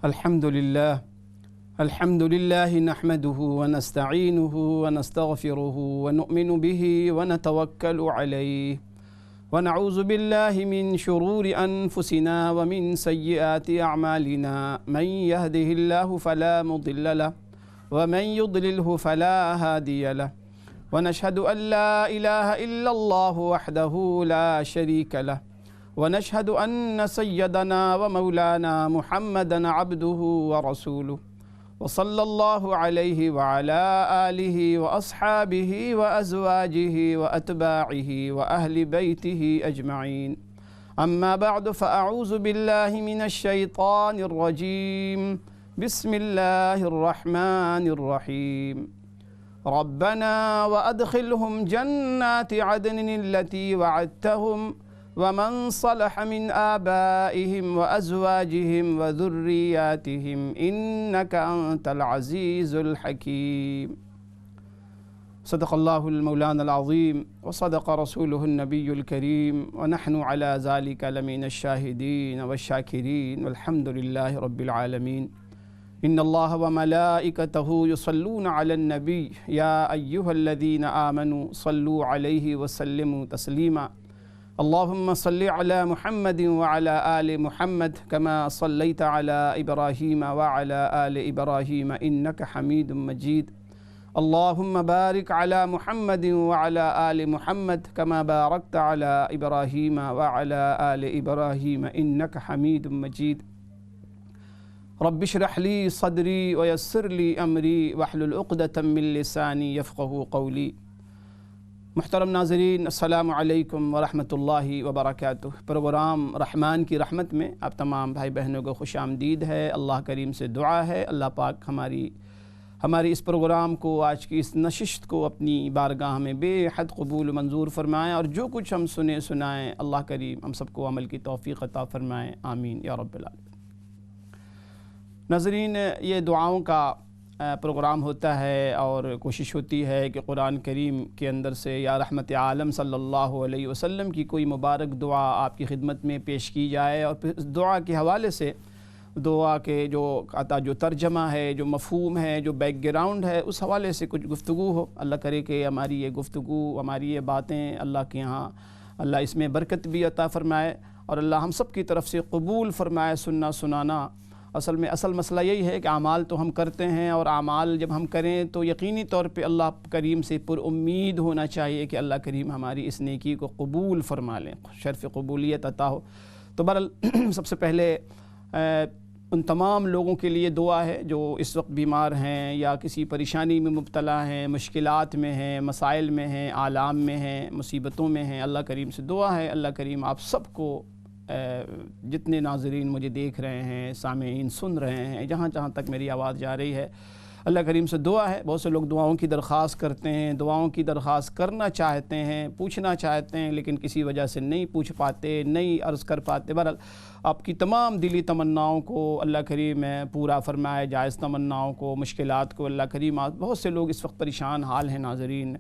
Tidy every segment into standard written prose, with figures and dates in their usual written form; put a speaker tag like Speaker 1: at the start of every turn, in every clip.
Speaker 1: الحمد لله نحمده ونستعينه ونستغفره ونؤمن به ونتوكل عليه ونعوذ بالله من شرور أنفسنا ومن سيئات أعمالنا من يهده الله فلا مضل له ومن يضلله فلا هادي له ونشهد أن لا إله إلا الله وحده لا شريك له ونشهد أن سيدنا ومولانا محمدا عبده ورسوله وصلى الله عليه وعلى آله وأصحابه وأزواجه وأتباعه وأهل بيته أجمعين أما بعد فأعوذ بالله من الشيطان الرجيم بسم الله الرحمن الرحيم ربنا وأدخلهم جنات عدن التي وعدتهم ومن صلح من آبائهم وأزواجهم وذرياتهم إنك أنت العزيز الحكيم صدق الله المولانا العظيم وصدق رسوله النبي الكريم ونحن على ذلك لمن الشاهدين والشاكرين والحمد لله رب العالمين إن الله وملائكته يصلون على النبي يا أيها الذين آمنوا صلوا عليه وسلموا تسليما اللهم صل على محمد وعلى آل محمد كما صليت على إبراهيم وعلى آل إبراهيم إنك حميد مجيد اللهم بارك على محمد وعلى آل محمد كما باركت على إبراهيم وعلى آل إبراهيم إنك حميد مجيد رب اشرح لي صدري ويسر لي أمري واحلل عقدة من لساني يفقهوا قولي محترم ناظرین السلام علیکم ورحمۃ اللہ وبرکاتہ۔ پروگرام رحمان کی رحمت میں آپ تمام بھائی بہنوں کو خوش آمدید ہے۔ اللہ کریم سے دعا ہے اللہ پاک ہماری اس پروگرام کو، آج کی اس نشست کو اپنی بارگاہ میں بے حد قبول منظور فرمائیں، اور جو کچھ ہم سنائیں اللہ کریم ہم سب کو عمل کی توفیق عطا فرمائیں، آمین یا رب العالمین۔ ناظرین، یہ دعاؤں کا پروگرام ہوتا ہے اور کوشش ہوتی ہے کہ قرآن کریم کے اندر سے یا رحمت عالم صلی اللہ علیہ وسلم کی کوئی مبارک دعا آپ کی خدمت میں پیش کی جائے، اور پھر اس دعا کے حوالے سے دعا کے جو ترجمہ ہے، جو مفہوم ہے، جو بیک گراؤنڈ ہے، اس حوالے سے کچھ گفتگو ہو۔ اللہ کرے کہ ہماری یہ گفتگو، ہماری یہ باتیں اللہ کے ہاں اللہ اس میں برکت بھی عطا فرمائے، اور اللہ ہم سب کی طرف سے قبول فرمائے سننا سنانا۔ اصل مسئلہ یہی ہے کہ اعمال تو ہم کرتے ہیں، اور اعمال جب ہم کریں تو یقینی طور پہ اللہ کریم سے پر امید ہونا چاہیے کہ اللہ کریم ہماری اس نیکی کو قبول فرما لیں، شرف قبولیت عطا ہو۔ تو بہرحال سب سے پہلے ان تمام لوگوں کے لیے دعا ہے جو اس وقت بیمار ہیں یا کسی پریشانی میں مبتلا ہیں، مشکلات میں ہیں، مسائل میں ہیں، آلام میں ہیں، مصیبتوں میں ہیں۔ اللہ کریم سے دعا ہے اللہ کریم آپ سب کو، جتنے ناظرین مجھے دیکھ رہے ہیں، سامعین سن رہے ہیں، جہاں جہاں تک میری آواز جا رہی ہے، اللہ کریم سے دعا ہے۔ بہت سے لوگ دعاؤں کی درخواست کرتے ہیں، دعاؤں کی درخواست کرنا چاہتے ہیں، پوچھنا چاہتے ہیں، لیکن کسی وجہ سے نہیں پوچھ پاتے، نہیں عرض کر پاتے۔ بہرحال آپ کی تمام دلی تمناؤں کو اللہ کریم پورا فرمائے، جائز تمناؤں کو، مشکلات کو اللہ کریم۔ بہت سے لوگ اس وقت پریشان حال ہیں ناظرین،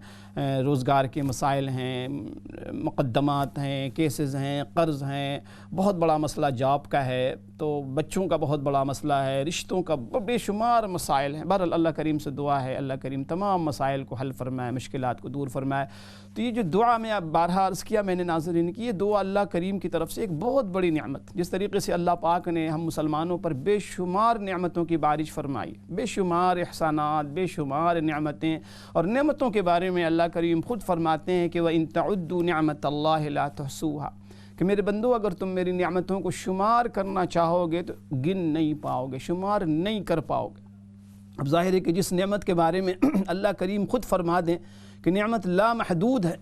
Speaker 1: روزگار کے مسائل ہیں، مقدمات ہیں، کیسز ہیں، قرض ہیں، بہت بڑا مسئلہ جاب کا ہے، تو بچوں کا بہت بڑا مسئلہ ہے، رشتوں کا بے شمار مسائل ہیں۔ بہرحال اللہ کریم سے دعا ہے اللہ کریم تمام مسائل کو حل فرمائے، مشکلات کو دور فرمائے۔ تو یہ جو دعا میں بارہا عرض کیا میں نے ناظرین کی، یہ دعا اللہ کریم کی طرف سے ایک بہت بڑی نعمت، جس طریقے سے اللہ پاک نے ہم مسلمانوں پر بے شمار نعمتوں کی بارش فرمائی، بے شمار احسانات، بے شمار نعمتیں، اور نعمتوں کے بارے میں اللہ کریم خود فرماتے ہیں کہ وَإِن تَعُدُّوا نِعْمَةَ اللَّهِ لَا تُحْصُوهَا، کہ میرے بندو اگر تم میری نعمتوں کو شمار کرنا چاہو گے تو گن نہیں پاؤ گے، شمار نہیں کر پاؤ گے۔ اب ظاہر ہے کہ جس نعمت کے بارے میں اللہ کریم خود فرما دیں کہ نعمت لا محدود ہے،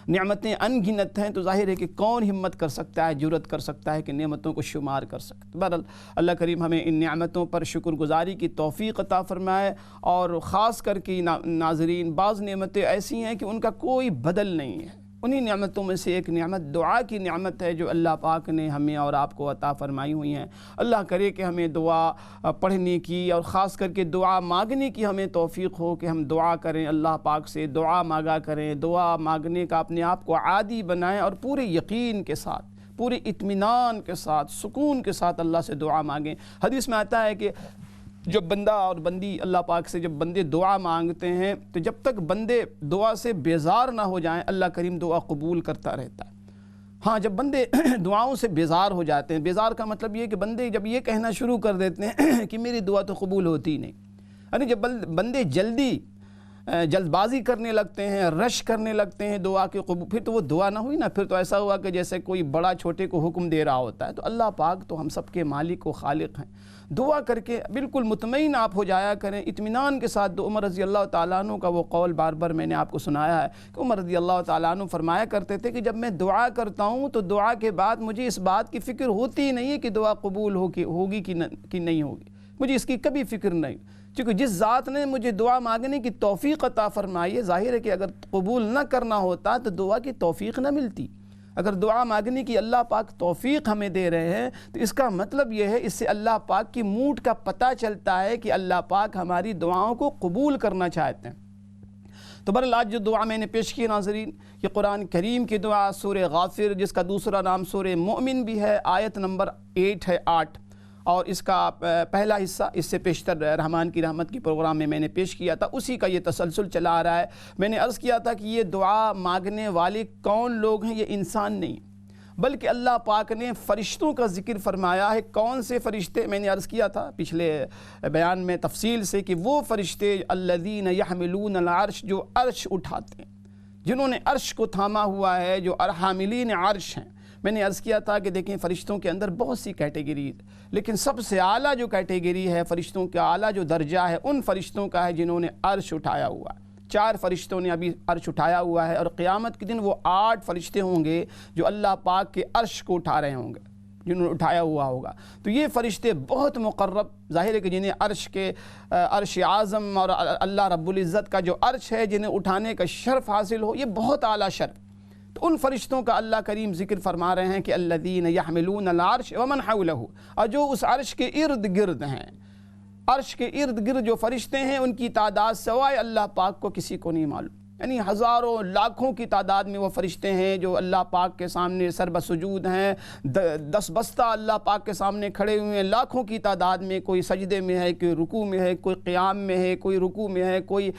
Speaker 1: نعمتیں ان گنت ہیں، تو ظاہر ہے کہ کون ہمت کر سکتا ہے، جرأت کر سکتا ہے کہ نعمتوں کو شمار کر سکتا ہے۔ بہرحال اللہ کریم ہمیں ان نعمتوں پر شکر گزاری کی توفیق عطا فرمائے، اور خاص کر کے ناظرین بعض نعمتیں ایسی ہیں کہ ان کا کوئی بدل نہیں ہے۔ انہی نعمتوں میں سے ایک نعمت دعا کی نعمت ہے جو اللہ پاک نے ہمیں اور آپ کو عطا فرمائی ہوئی ہیں۔ اللہ کرے کہ ہمیں دعا پڑھنے کی اور خاص کر کے دعا مانگنے کی ہمیں توفیق ہو کہ ہم دعا کریں، اللہ پاک سے دعا مانگا کریں، دعا مانگنے کا اپنے آپ کو عادی بنائیں، اور پورے یقین کے ساتھ پورے اطمینان کے ساتھ سکون کے ساتھ اللہ سے دعا مانگیں۔ حدیث میں آتا ہے کہ جب بندہ اور بندی اللہ پاک سے جب بندے دعا مانگتے ہیں تو جب تک بندے دعا سے بیزار نہ ہو جائیں اللہ کریم دعا قبول کرتا رہتا ہے۔ ہاں، جب بندے دعاؤں سے بیزار ہو جاتے ہیں، بیزار کا مطلب یہ کہ بندے جب یہ کہنا شروع کر دیتے ہیں کہ میری دعا تو قبول ہوتی نہیں، یعنی جب بندے جلد بازی کرنے لگتے ہیں، رش کرنے لگتے ہیں دعا کے قبول، پھر تو وہ دعا نہ ہوئی نا، پھر تو ایسا ہوا کہ جیسے کوئی بڑا چھوٹے کو حکم دے رہا ہوتا ہے۔ تو اللہ پاک تو ہم سب کے مالک و خالق ہیں۔ دعا کر کے بالکل مطمئن آپ ہو جایا کریں، اطمینان کے ساتھ۔ عمر رضی اللہ تعالیٰ عنہ کا وہ قول بار بار میں نے آپ کو سنایا ہے کہ عمر رضی اللہ تعالیٰ عنہ فرمایا کرتے تھے کہ جب میں دعا کرتا ہوں تو دعا کے بعد مجھے اس بات کی فکر ہوتی ہی نہیں ہے کہ دعا قبول ہوگی کہ نہیں ہوگی، مجھے اس کی کبھی فکر نہیں، چونکہ جس ذات نے مجھے دعا مانگنے کی توفیق عطا فرمائی ہے، ظاہر ہے کہ اگر قبول نہ کرنا ہوتا تو دعا کی توفیق نہ ملتی۔ اگر دعا مانگنے کی اللہ پاک توفیق ہمیں دے رہے ہیں تو اس کا مطلب یہ ہے، اس سے اللہ پاک کی موڈ کا پتہ چلتا ہے کہ اللہ پاک ہماری دعاؤں کو قبول کرنا چاہتے ہیں۔ تو بہرحال آج جو دعا میں نے پیش کی ناظرین، یہ قرآن کریم کی دعا سورہ غافر، جس کا دوسرا نام سورہ مومن بھی ہے، آیت نمبر 8 ہے 8، اور اس کا پہلا حصہ اس سے پیشتر رحمان کی رحمت کی پروگرام میں نے پیش کیا تھا، اسی کا یہ تسلسل چلا آ رہا ہے۔ میں نے عرض کیا تھا کہ یہ دعا مانگنے والے کون لوگ ہیں؟ یہ انسان نہیں، بلکہ اللہ پاک نے فرشتوں کا ذکر فرمایا ہے۔ کون سے فرشتے؟ میں نے عرض کیا تھا پچھلے بیان میں تفصیل سے کہ وہ فرشتے الذین یحملون العرش، جو عرش اٹھاتے ہیں، جنہوں نے عرش کو تھاما ہوا ہے، جو حاملین عرش ہیں۔ میں نے عرض کیا تھا کہ دیکھیں فرشتوں کے اندر بہت سی کیٹیگریز، لیکن سب سے اعلیٰ جو کیٹیگری ہے، فرشتوں کا اعلیٰ جو درجہ ہے، ان فرشتوں کا ہے جنہوں نے عرش اٹھایا ہوا ہے۔ 4 فرشتوں نے ابھی عرش اٹھایا ہوا ہے، اور قیامت کے دن وہ 8 فرشتے ہوں گے جو اللہ پاک کے عرش کو اٹھا رہے ہوں گے، جنہوں نے اٹھایا ہوا ہوگا۔ تو یہ فرشتے بہت مقرب، ظاہر ہے کہ جنہیں عرش اعظم اور اللہ رب العزت کا جو عرش ہے، جنہیں اٹھانے کا شرف حاصل ہو، یہ بہت اعلیٰ شرف۔ تو ان فرشتوں کا اللہ کریم ذکر فرما رہے ہیں کہ الذین یحملون العرش ومن حولہ، اور جو اس عرش کے ارد گرد ہیں، عرش کے ارد گرد جو فرشتے ہیں ان کی تعداد سوائے اللہ پاک کو کسی کو نہیں معلوم، یعنی ہزاروں لاکھوں کی تعداد میں وہ فرشتے ہیں جو اللہ پاک کے سامنے سر بسجود ہیں، 10 بستہ اللہ پاک کے سامنے کھڑے ہوئے ہیں، لاکھوں کی تعداد میں، کوئی سجدے میں ہے، کوئی رکوع میں ہے، کوئی قیام میں ہے، کوئی رکوع میں ہے، کوئی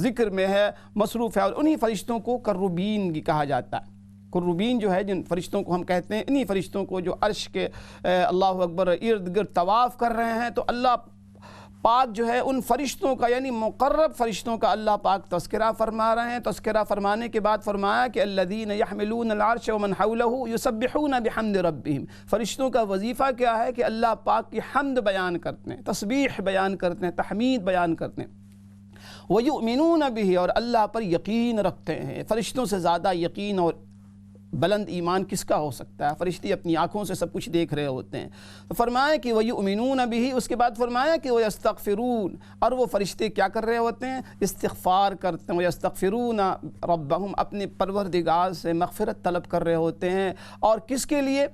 Speaker 1: ذکر میں ہے، مصروف ہے۔ اور انہی فرشتوں کو کروبین کہا جاتا ہے۔ کروبین جو ہے، جن فرشتوں کو ہم کہتے ہیں، انہی فرشتوں کو جو عرش کے اللہ اکبر ارد گرد طواف کر رہے ہیں، تو اللہ پاک جو ہے ان فرشتوں کا، یعنی مقرب فرشتوں کا اللہ پاک تذکرہ فرما رہے ہیں۔ تذکرہ فرمانے کے بعد فرمایا کہ الذین یحملون العرش ومن حولہ یسبحون بحمد ربہم، فرشتوں کا وظیفہ کیا ہے کہ اللہ پاک کی حمد بیان کرتے ہیں، تسبیح بیان کرتے ہیں، تحمید بیان کرتے ہیں۔ وَيُؤْمِنُونَ بِهِ، اور اللہ پر یقین رکھتے ہیں۔ فرشتوں سے زیادہ یقین اور بلند ایمان کس کا ہو سکتا ہے؟ فرشتے اپنی آنکھوں سے سب کچھ دیکھ رہے ہوتے ہیں۔ تو فرمایا کہ وَيُؤْمِنُونَ بِهِ، اس کے بعد فرمایا کہ وَيَسْتَغْفِرُونَ، اور وہ فرشتے کیا کر رہے ہوتے ہیں؟ استغفار کرتے ہیں۔ وَيَسْتَغْفِرُونَ رَبَّهُمْ، اپنے پروردگار سے مغفرت طلب کر رہے ہوتے ہیں۔ اور کس کے لیے؟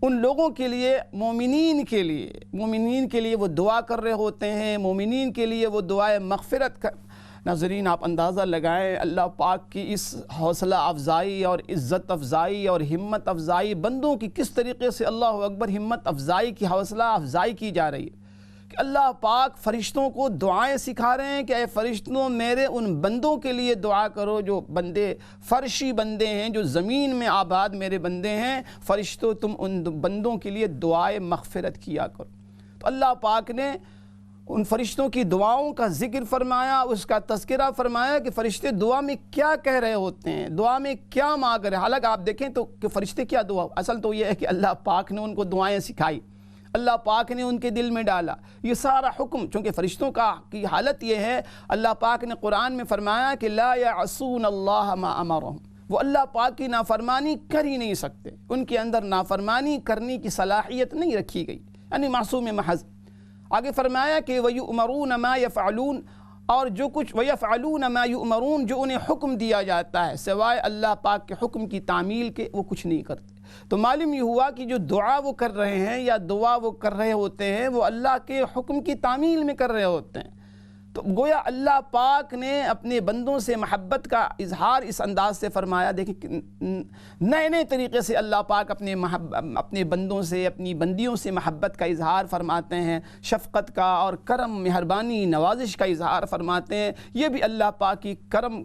Speaker 1: ان لوگوں کے لیے، مومنین کے لیے وہ دعا کر رہے ہوتے ہیں، مومنین کے لیے وہ دعائے مغفرت ناظرین آپ اندازہ لگائیں اللہ پاک کی اس حوصلہ افزائی اور عزت افزائی اور ہمت افزائی، بندوں کی کس طریقے سے اللہ اکبر ہمت افزائی کی، حوصلہ افزائی کی جا رہی ہے کہ اللہ پاک فرشتوں کو دعائیں سکھا رہے ہیں کہ اے فرشتوں میرے ان بندوں کے لیے دعا کرو جو بندے فرشی بندے ہیں، جو زمین میں آباد میرے بندے ہیں، فرشتوں تم ان بندوں کے لیے دعائے مغفرت کیا کرو۔ تو اللہ پاک نے ان فرشتوں کی دعاؤں کا ذکر فرمایا، اس کا تذکرہ فرمایا کہ فرشتے دعا میں کیا کہہ رہے ہوتے ہیں، دعا میں کیا مانگ رہے ہیں۔ حالانکہ آپ دیکھیں تو کہ فرشتے کیا دعا، اصل تو یہ ہے کہ اللہ پاک نے ان کو دعائیں سکھائی، اللہ پاک نے ان کے دل میں ڈالا یہ سارا حکم۔ چونکہ فرشتوں کی حالت یہ ہے، اللہ پاک نے قرآن میں فرمایا کہ لا یعصون اللہ ما امرہم، وہ اللہ پاک کی نافرمانی کر ہی نہیں سکتے، ان کے اندر نافرمانی کرنے کی صلاحیت نہیں رکھی گئی، یعنی معصوم محض۔ آگے فرمایا کہ وَيُؤْمَرُونَ مَا يَفْعَلُونَ، اور جو کچھ وَيَفْعَلُونَ مَا يُؤْمَرُونَ، جو انہیں حکم دیا جاتا ہے سوائے اللہ پاک کے حکم کی تعمیل کے وہ کچھ نہیں کرتے۔ تو معلوم یہ ہوا کہ جو دعا وہ کر رہے ہیں یا دعا وہ کر رہے ہوتے ہیں وہ اللہ کے حکم کی تعمیل میں کر رہے ہوتے ہیں۔ تو گویا اللہ پاک نے اپنے بندوں سے محبت کا اظہار اس انداز سے فرمایا. دیکھیں نئے نئے طریقے سے اللہ پاک اپنے بندوں سے، اپنی بندیوں سے محبت کا اظہار فرماتے ہیں، شفقت کا اور کرم، مہربانی، نوازش کا اظہار فرماتے ہیں. یہ بھی اللہ پاک کی کرم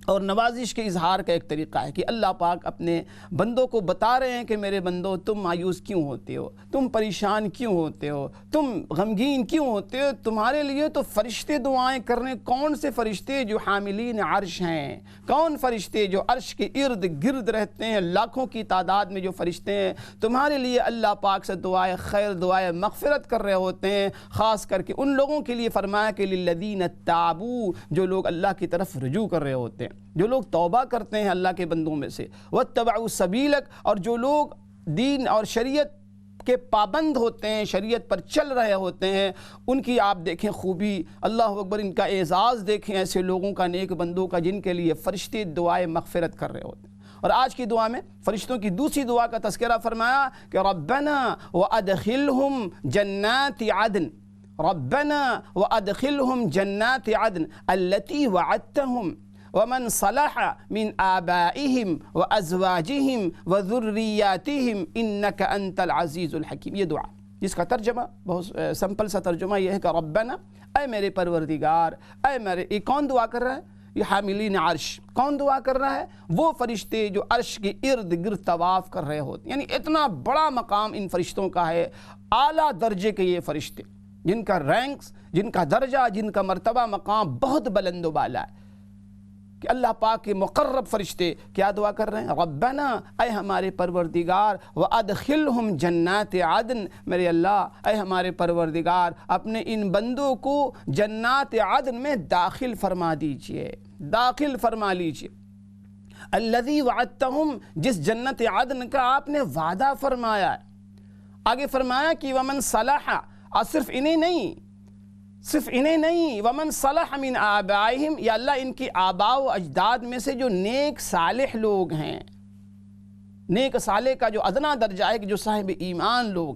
Speaker 1: اور نوازش کے اظہار کا ایک طریقہ ہے کہ اللہ پاک اپنے بندوں کو بتا رہے ہیں کہ میرے بندو تم مایوس کیوں ہوتے ہو، تم پریشان کیوں ہوتے ہو، تم غمگین کیوں ہوتے ہو. تمہارے لیے تو فرشتے دعائیں کرنے. کون سے فرشتے؟ جو حاملین عرش ہیں. کون فرشتے؟ جو عرش کے ارد گرد رہتے ہیں، لاکھوں کی تعداد میں جو فرشتے ہیں تمہارے لیے اللہ پاک سے دعائے خیر، دعائے مغفرت کر رہے ہوتے ہیں. خاص کر کے ان لوگوں کے لیے فرمایا کہ للذین تابوا، جو لوگ اللہ کی طرف رجوع کر رہے ہوتے ہیں، جو لوگ توبہ کرتے ہیں اللہ کے بندوں میں سے. واتبعوا سبیلک، اور جو لوگ دین اور شریعت کے پابند ہوتے ہیں، شریعت پر چل رہے ہوتے ہیں، ان کی آپ دیکھیں خوبی. اللہ اکبر، ان کا اعزاز دیکھیں ایسے لوگوں کا، نیک بندوں کا، جن کے لیے فرشتے دعائے مغفرت کر رہے ہوتے ہیں. اور آج کی دعا میں فرشتوں کی دوسری دعا کا تذکرہ فرمایا کہ ربنا وادخلہم جنات عدن، ربنا وادخلہم جنات عدن التي وعدتہم ومن صلح من آبائهم وازواجهم وذریاتهم انک انت العزیز الحکیم. یہ دعا جس کا ترجمہ بہت سمپل سا ترجمہ یہ ہے کہ ربنا، اے میرے پروردگار، اے میرے. یہ کون دعا کر رہا ہے؟ یہ حاملین عرش. کون دعا کر رہا ہے؟ وہ فرشتے جو عرش کے ارد گرد طواف کر رہے ہوتے. یعنی اتنا بڑا مقام ان فرشتوں کا ہے، اعلیٰ درجے کے یہ فرشتے، جن کا رینکس، جن کا درجہ، جن کا مرتبہ مقام بہت بلند و بالا ہے. کہ اللہ پاک کے مقرب فرشتے کیا دعا کر رہے ہیں؟ ربنا، اے ہمارے پروردگار، وادخلہم جنات عدن، میرے اللہ اے ہمارے پروردگار اپنے ان بندوں کو جنات عدن میں داخل فرما دیجئے، داخل فرما لیجئے. الذی وعدتہم، جس جنت عدن کا آپ نے وعدہ فرمایا ہے. آگے فرمایا کہ ومن صلح، اور صرف انہیں نہیں، ومن صلح من آبائہم، یا اللہ ان کی آباء و اجداد میں سے جو نیک صالح لوگ ہیں. نیک صالح کا جو ادنا درجہ ہے کہ جو صاحب ایمان لوگ،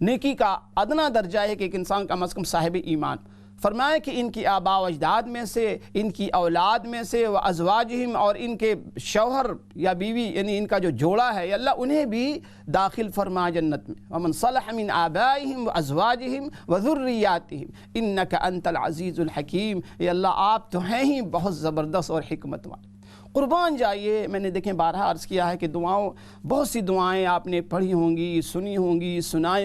Speaker 1: نیکی کا ادنا درجہ ہے کہ ایک انسان کم از کم صاحب ایمان. فرمایا کہ ان کی آباء و اجداد میں سے، ان کی اولاد میں سے، و ازواجہم، اور ان کے شوہر یا بیوی یعنی ان کا جو جوڑا ہے، یا اللہ انہیں بھی داخل فرما جنت میں. ومن صلح من آبائہم و ازواجہم و ذریاتہم انک انت العزیز الحکیم. یا اللہ آپ تو ہیں ہی بہت زبردست اور حکمت والے. قربان جائیے، میں نے دیکھیں بارہا عرض کیا ہے کہ دعاؤں، بہت سی دعائیں آپ نے پڑھی ہوں گی، سنی ہوں گی، سنائی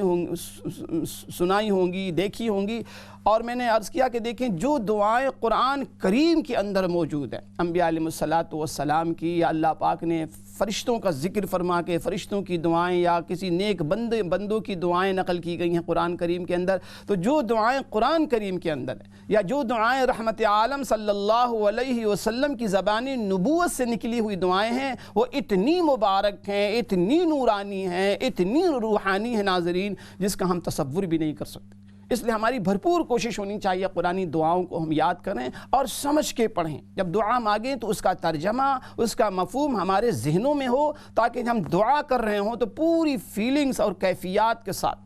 Speaker 1: ہوں گی، دیکھی ہوں گی. اور میں نے عرض کیا کہ دیکھیں جو دعائیں قرآن کریم کے اندر موجود ہیں، انبیاء علیہ السلام کی، یا اللہ پاک نے فرشتوں کا ذکر فرما کے فرشتوں کی دعائیں یا کسی نیک بندوں کی دعائیں نقل کی گئی ہیں قرآن کریم کے اندر. تو جو دعائیں قرآن کریم کے اندر ہیں، یا جو دعائیں رحمت عالم صلی اللہ علیہ وسلم کی زبان نبوت سے نکلی ہوئی دعائیں ہیں، وہ اتنی مبارک ہیں، اتنی نورانی ہیں، اتنی روحانی ہیں ناظرین، جس کا ہم تصور بھی نہیں کر سکتے. اس لیے ہماری بھرپور کوشش ہونی چاہیے قرآنی دعاؤں کو ہم یاد کریں اور سمجھ کے پڑھیں. جب دعا مانگیں تو اس کا ترجمہ، اس کا مفہوم ہمارے ذہنوں میں ہو، تاکہ ہم دعا کر رہے ہوں تو پوری فیلنگز اور کیفیات کے ساتھ،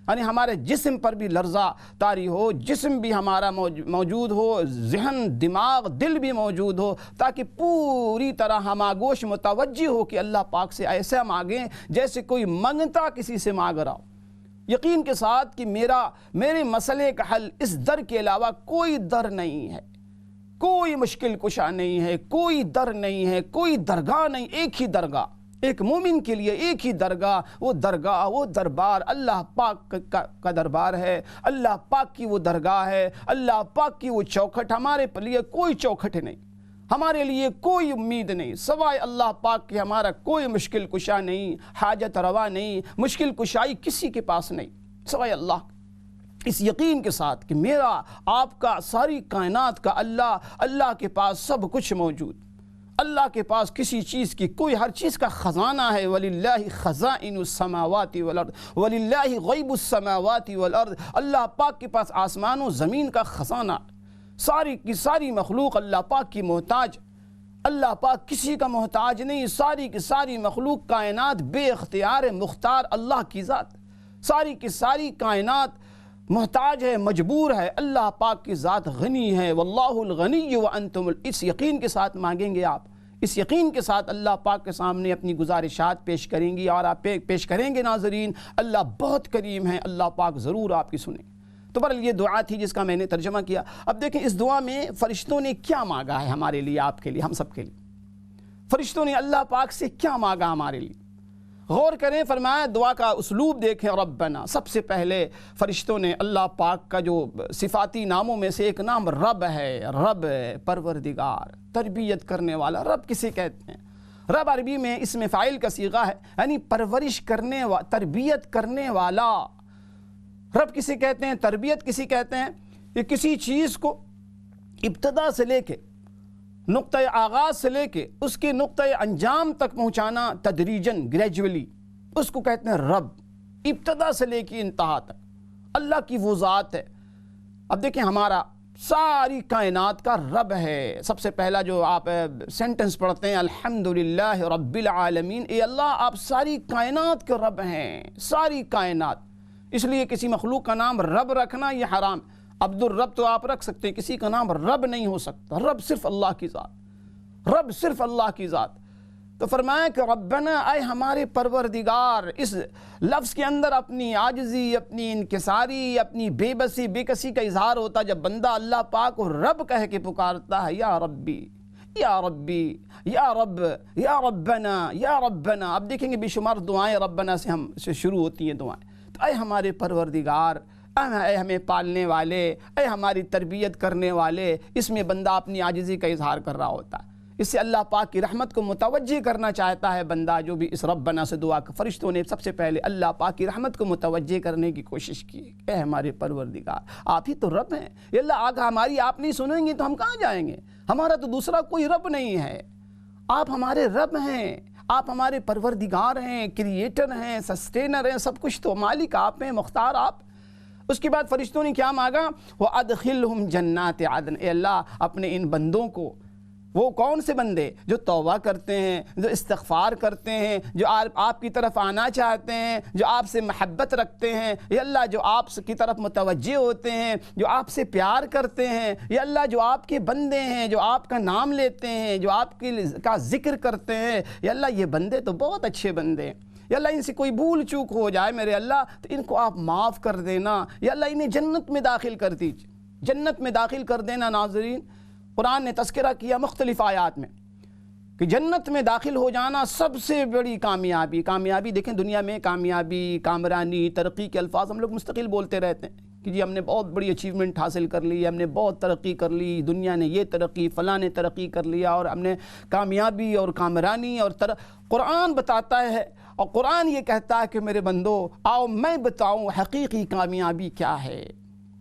Speaker 1: یعنی ہمارے جسم پر بھی لرزہ طاری ہو، جسم بھی ہمارا موجود ہو، ذہن، دماغ، دل بھی موجود ہو، تاکہ پوری طرح ہم آگوش متوجہ ہو کہ اللہ پاک سے ایسا مانگیں جیسے کوئی منگتا کسی سے مانگ رہا ہو، یقین کے ساتھ کہ میرے مسئلے کا حل اس در کے علاوہ کوئی در نہیں ہے، کوئی مشکل کشا نہیں ہے، کوئی در نہیں ہے، کوئی درگاہ نہیں. ایک ہی درگاہ، ایک مومن کے لیے ایک ہی درگاہ، وہ درگاہ، وہ دربار اللہ پاک کا دربار ہے، اللہ پاک کی وہ درگاہ ہے، اللہ پاک کی وہ چوکھٹ. ہمارے لیے کوئی چوکھٹ نہیں، ہمارے لیے کوئی امید نہیں سوائے اللہ پاک کے. ہمارا کوئی مشکل کشا نہیں، حاجت روا نہیں، مشکل کشائی کسی کے پاس نہیں سوائے اللہ. اس یقین کے ساتھ کہ میرا، آپ کا، ساری کائنات کا اللہ کے پاس سب کچھ موجود. اللہ کے پاس کسی چیز کی کوئی، ہر چیز کا خزانہ ہے. وَلِلَّهِ خَزَائِنُ السَّمَاوَاتِ وَالْأَرْضِ وَلِلَّهِ غَيْبُ السَّمَاوَاتِ وَالْأَرْضِ. اللہ پاک کے پاس آسمان و زمین کا خزانہ. ساری کی ساری مخلوق اللہ پاک کی محتاج. اللہ پاک کسی کا محتاج نہیں. ساری کی ساری مخلوق کائنات بے اختیار مختار اللہ کی ذات. ساری کی ساری کائنات محتاج ہے، مجبور ہے، اللہ پاک کی ذات غنی ہے، واللہ الغنی وانتم اس یقین کے ساتھ مانگیں گے آپ، اس یقین کے ساتھ اللہ پاک کے سامنے اپنی گزارشات پیش کریں گی اور آپ پیش کریں گے ناظرین، اللہ بہت کریم ہے، اللہ پاک ضرور آپ کی سنیں۔ تو بہرحال یہ دعا تھی جس کا میں نے ترجمہ کیا۔ اب دیکھیں اس دعا میں فرشتوں نے کیا مانگا ہے ہمارے لیے، آپ کے لیے، ہم سب کے لیے۔ فرشتوں نے اللہ پاک سے کیا مانگا ہمارے لیے، غور کریں۔ فرمایا دعا کا اسلوب دیکھیں، ربنا، سب سے پہلے فرشتوں نے اللہ پاک کا جو صفاتی ناموں میں سے ایک نام رب ہے، رب پروردگار، تربیت کرنے والا، رب کسے کہتے ہیں؟ رب عربی میں اسم فاعل کا صیغہ ہے، یعنی پرورش کرنے والا، تربیت کرنے والا۔ رب کسے کہتے ہیں؟ تربیت کسی کہتے ہیں؟ کہ کسی چیز کو ابتدا سے لے کے، نقطہ آغاز سے لے کے اس کے نقطہ انجام تک پہنچانا تدریجاً، گریجولی، اس کو کہتے ہیں رب، ابتدا سے لے کے انتہا تک۔ اللہ کی وہ ذات ہے۔ اب دیکھیں ہمارا ساری کائنات کا رب ہے۔ سب سے پہلا جو آپ سینٹنس پڑھتے ہیں، الحمدللہ رب العالمین، اے اللہ آپ ساری کائنات کے رب ہیں، ساری کائنات۔ اس لیے کسی مخلوق کا نام رب رکھنا یہ حرام۔ عبد الرب تو آپ رکھ سکتے ہیں، کسی کا نام رب نہیں ہو سکتا۔ رب صرف اللہ کی ذات، رب صرف اللہ کی ذات۔ تو فرمایا کہ ربنا، اے ہمارے پروردگار، اس لفظ کے اندر اپنی عاجزی، اپنی انکساری، اپنی بے بسی، بے کسی کا اظہار ہوتا جب بندہ اللہ پاک کو رب کہہ کے پکارتا ہے، یا ربی، یا ربی، یا رب، یا ربنا، یا ربنا۔ اب دیکھیں گے بے شمار دعائیں ربنا سے شروع ہوتی ہیں دعائیں۔ تو اے ہمارے پروردگار، اے ہمیں پالنے والے، اے ہماری تربیت کرنے والے، اس میں بندہ اپنی عاجزی کا اظہار کر رہا ہوتا ہے۔ اس سے اللہ پاک کی رحمت کو متوجہ کرنا چاہتا ہے بندہ، جو بھی اس ربنا سے دعا کر۔ فرشتوں نے سب سے پہلے اللہ پاک کی رحمت کو متوجہ کرنے کی کوشش کی۔ اے ہمارے پروردگار، آپ ہی تو رب ہیں، یہ اللہ آگا ہماری آپ نہیں سنیں گے تو ہم کہاں جائیں گے؟ ہمارا تو دوسرا کوئی رب نہیں ہے، آپ ہمارے رب ہیں، آپ ہمارے پروردگار ہیں، کریٹر ہیں، سسٹینر ہیں، سب کچھ تو مالک آپ ہیں، مختار آپ۔ اس کے بعد فرشتوں نے کیا مانگا؟ وَأَدْخِلْهُمْ جَنَّاتِ عَدْنٍ، اے اللہ اپنے ان بندوں کو، وہ کون سے بندے؟ جو توبہ کرتے ہیں، جو استغفار کرتے ہیں، جو آپ کی طرف آنا چاہتے ہیں، جو آپ سے محبت رکھتے ہیں، یا اللہ جو آپ کی طرف متوجہ ہوتے ہیں، جو آپ سے پیار کرتے ہیں، یا اللہ جو آپ کے بندے ہیں، جو آپ کا نام لیتے ہیں، جو آپ کا ذکر کرتے ہیں، یا اللہ یہ بندے تو بہت اچھے بندے ہیں، یا اللہ ان سے کوئی بھول چوک ہو جائے میرے اللہ تو ان کو آپ معاف کر دینا، یا اللہ انہیں جنت میں داخل کر دیجیے، جنت میں داخل کر دینا۔ ناظرین، قرآن نے تذکرہ کیا مختلف آیات میں کہ جنت میں داخل ہو جانا سب سے بڑی کامیابی۔ دیکھیں دنیا میں کامیابی، کامرانی، ترقی کے الفاظ ہم لوگ مستقل بولتے رہتے ہیں کہ جی ہم نے بہت بڑی اچیومنٹ حاصل کر لی، ہم نے بہت ترقی کر لی، دنیا نے یہ ترقی، فلاں نے ترقی کر لیا اور ہم نے کامیابی اور کامرانی اور قرآن بتاتا ہے، اور قرآن یہ کہتا ہے کہ میرے بندو آؤ میں بتاؤں حقیقی کامیابی کیا ہے۔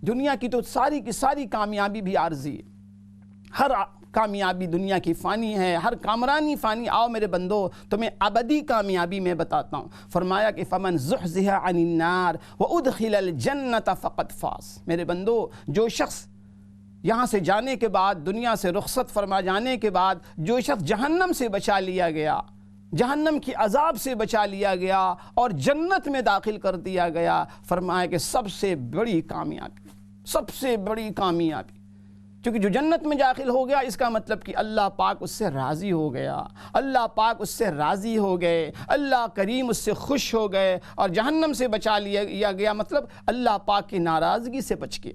Speaker 1: دنیا کی تو ساری کی ساری کامیابی بھی عارضی ہے، ہر کامیابی دنیا کی فانی ہے، ہر کامرانی فانی۔ آؤ میرے بندو تمہیں ابدی کامیابی میں بتاتا ہوں۔ فرمایا کہ فمن زحزح عن النار وادخل الجنت فقد فاز، میرے بندو جو شخص یہاں سے جانے کے بعد، دنیا سے رخصت فرما جانے کے بعد، جو شخص جہنم سے بچا لیا گیا، جہنم کی عذاب سے بچا لیا گیا اور جنت میں داخل کر دیا گیا، فرمایا کہ سب سے بڑی کامیابی، سب سے بڑی کامیابی۔ کیونکہ جو جنت میں داخل ہو گیا اس کا مطلب کہ اللہ پاک اس سے راضی ہو گیا، اللہ پاک اس سے راضی ہو گئے، اللہ کریم اس سے خوش ہو گئے، اور جہنم سے بچا لیا گیا مطلب اللہ پاک کی ناراضگی سے بچ کے۔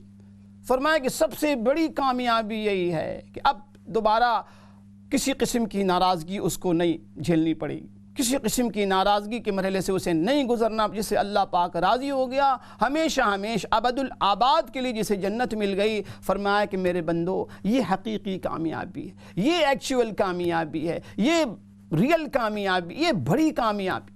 Speaker 1: فرمایا کہ سب سے بڑی کامیابی یہی ہے کہ اب دوبارہ کسی قسم کی ناراضگی اس کو نہیں جھیلنی پڑے گی، کسی قسم کی ناراضگی کے مرحلے سے اسے نہیں گزرنا، جس سے اللہ پاک راضی ہو گیا، ہمیشہ ابد الآباد کے لیے جسے جنت مل گئی۔ فرمایا کہ میرے بندو یہ حقیقی کامیابی ہے، یہ ایکچول کامیابی ہے، یہ ریل کامیابی، یہ بڑی کامیابی۔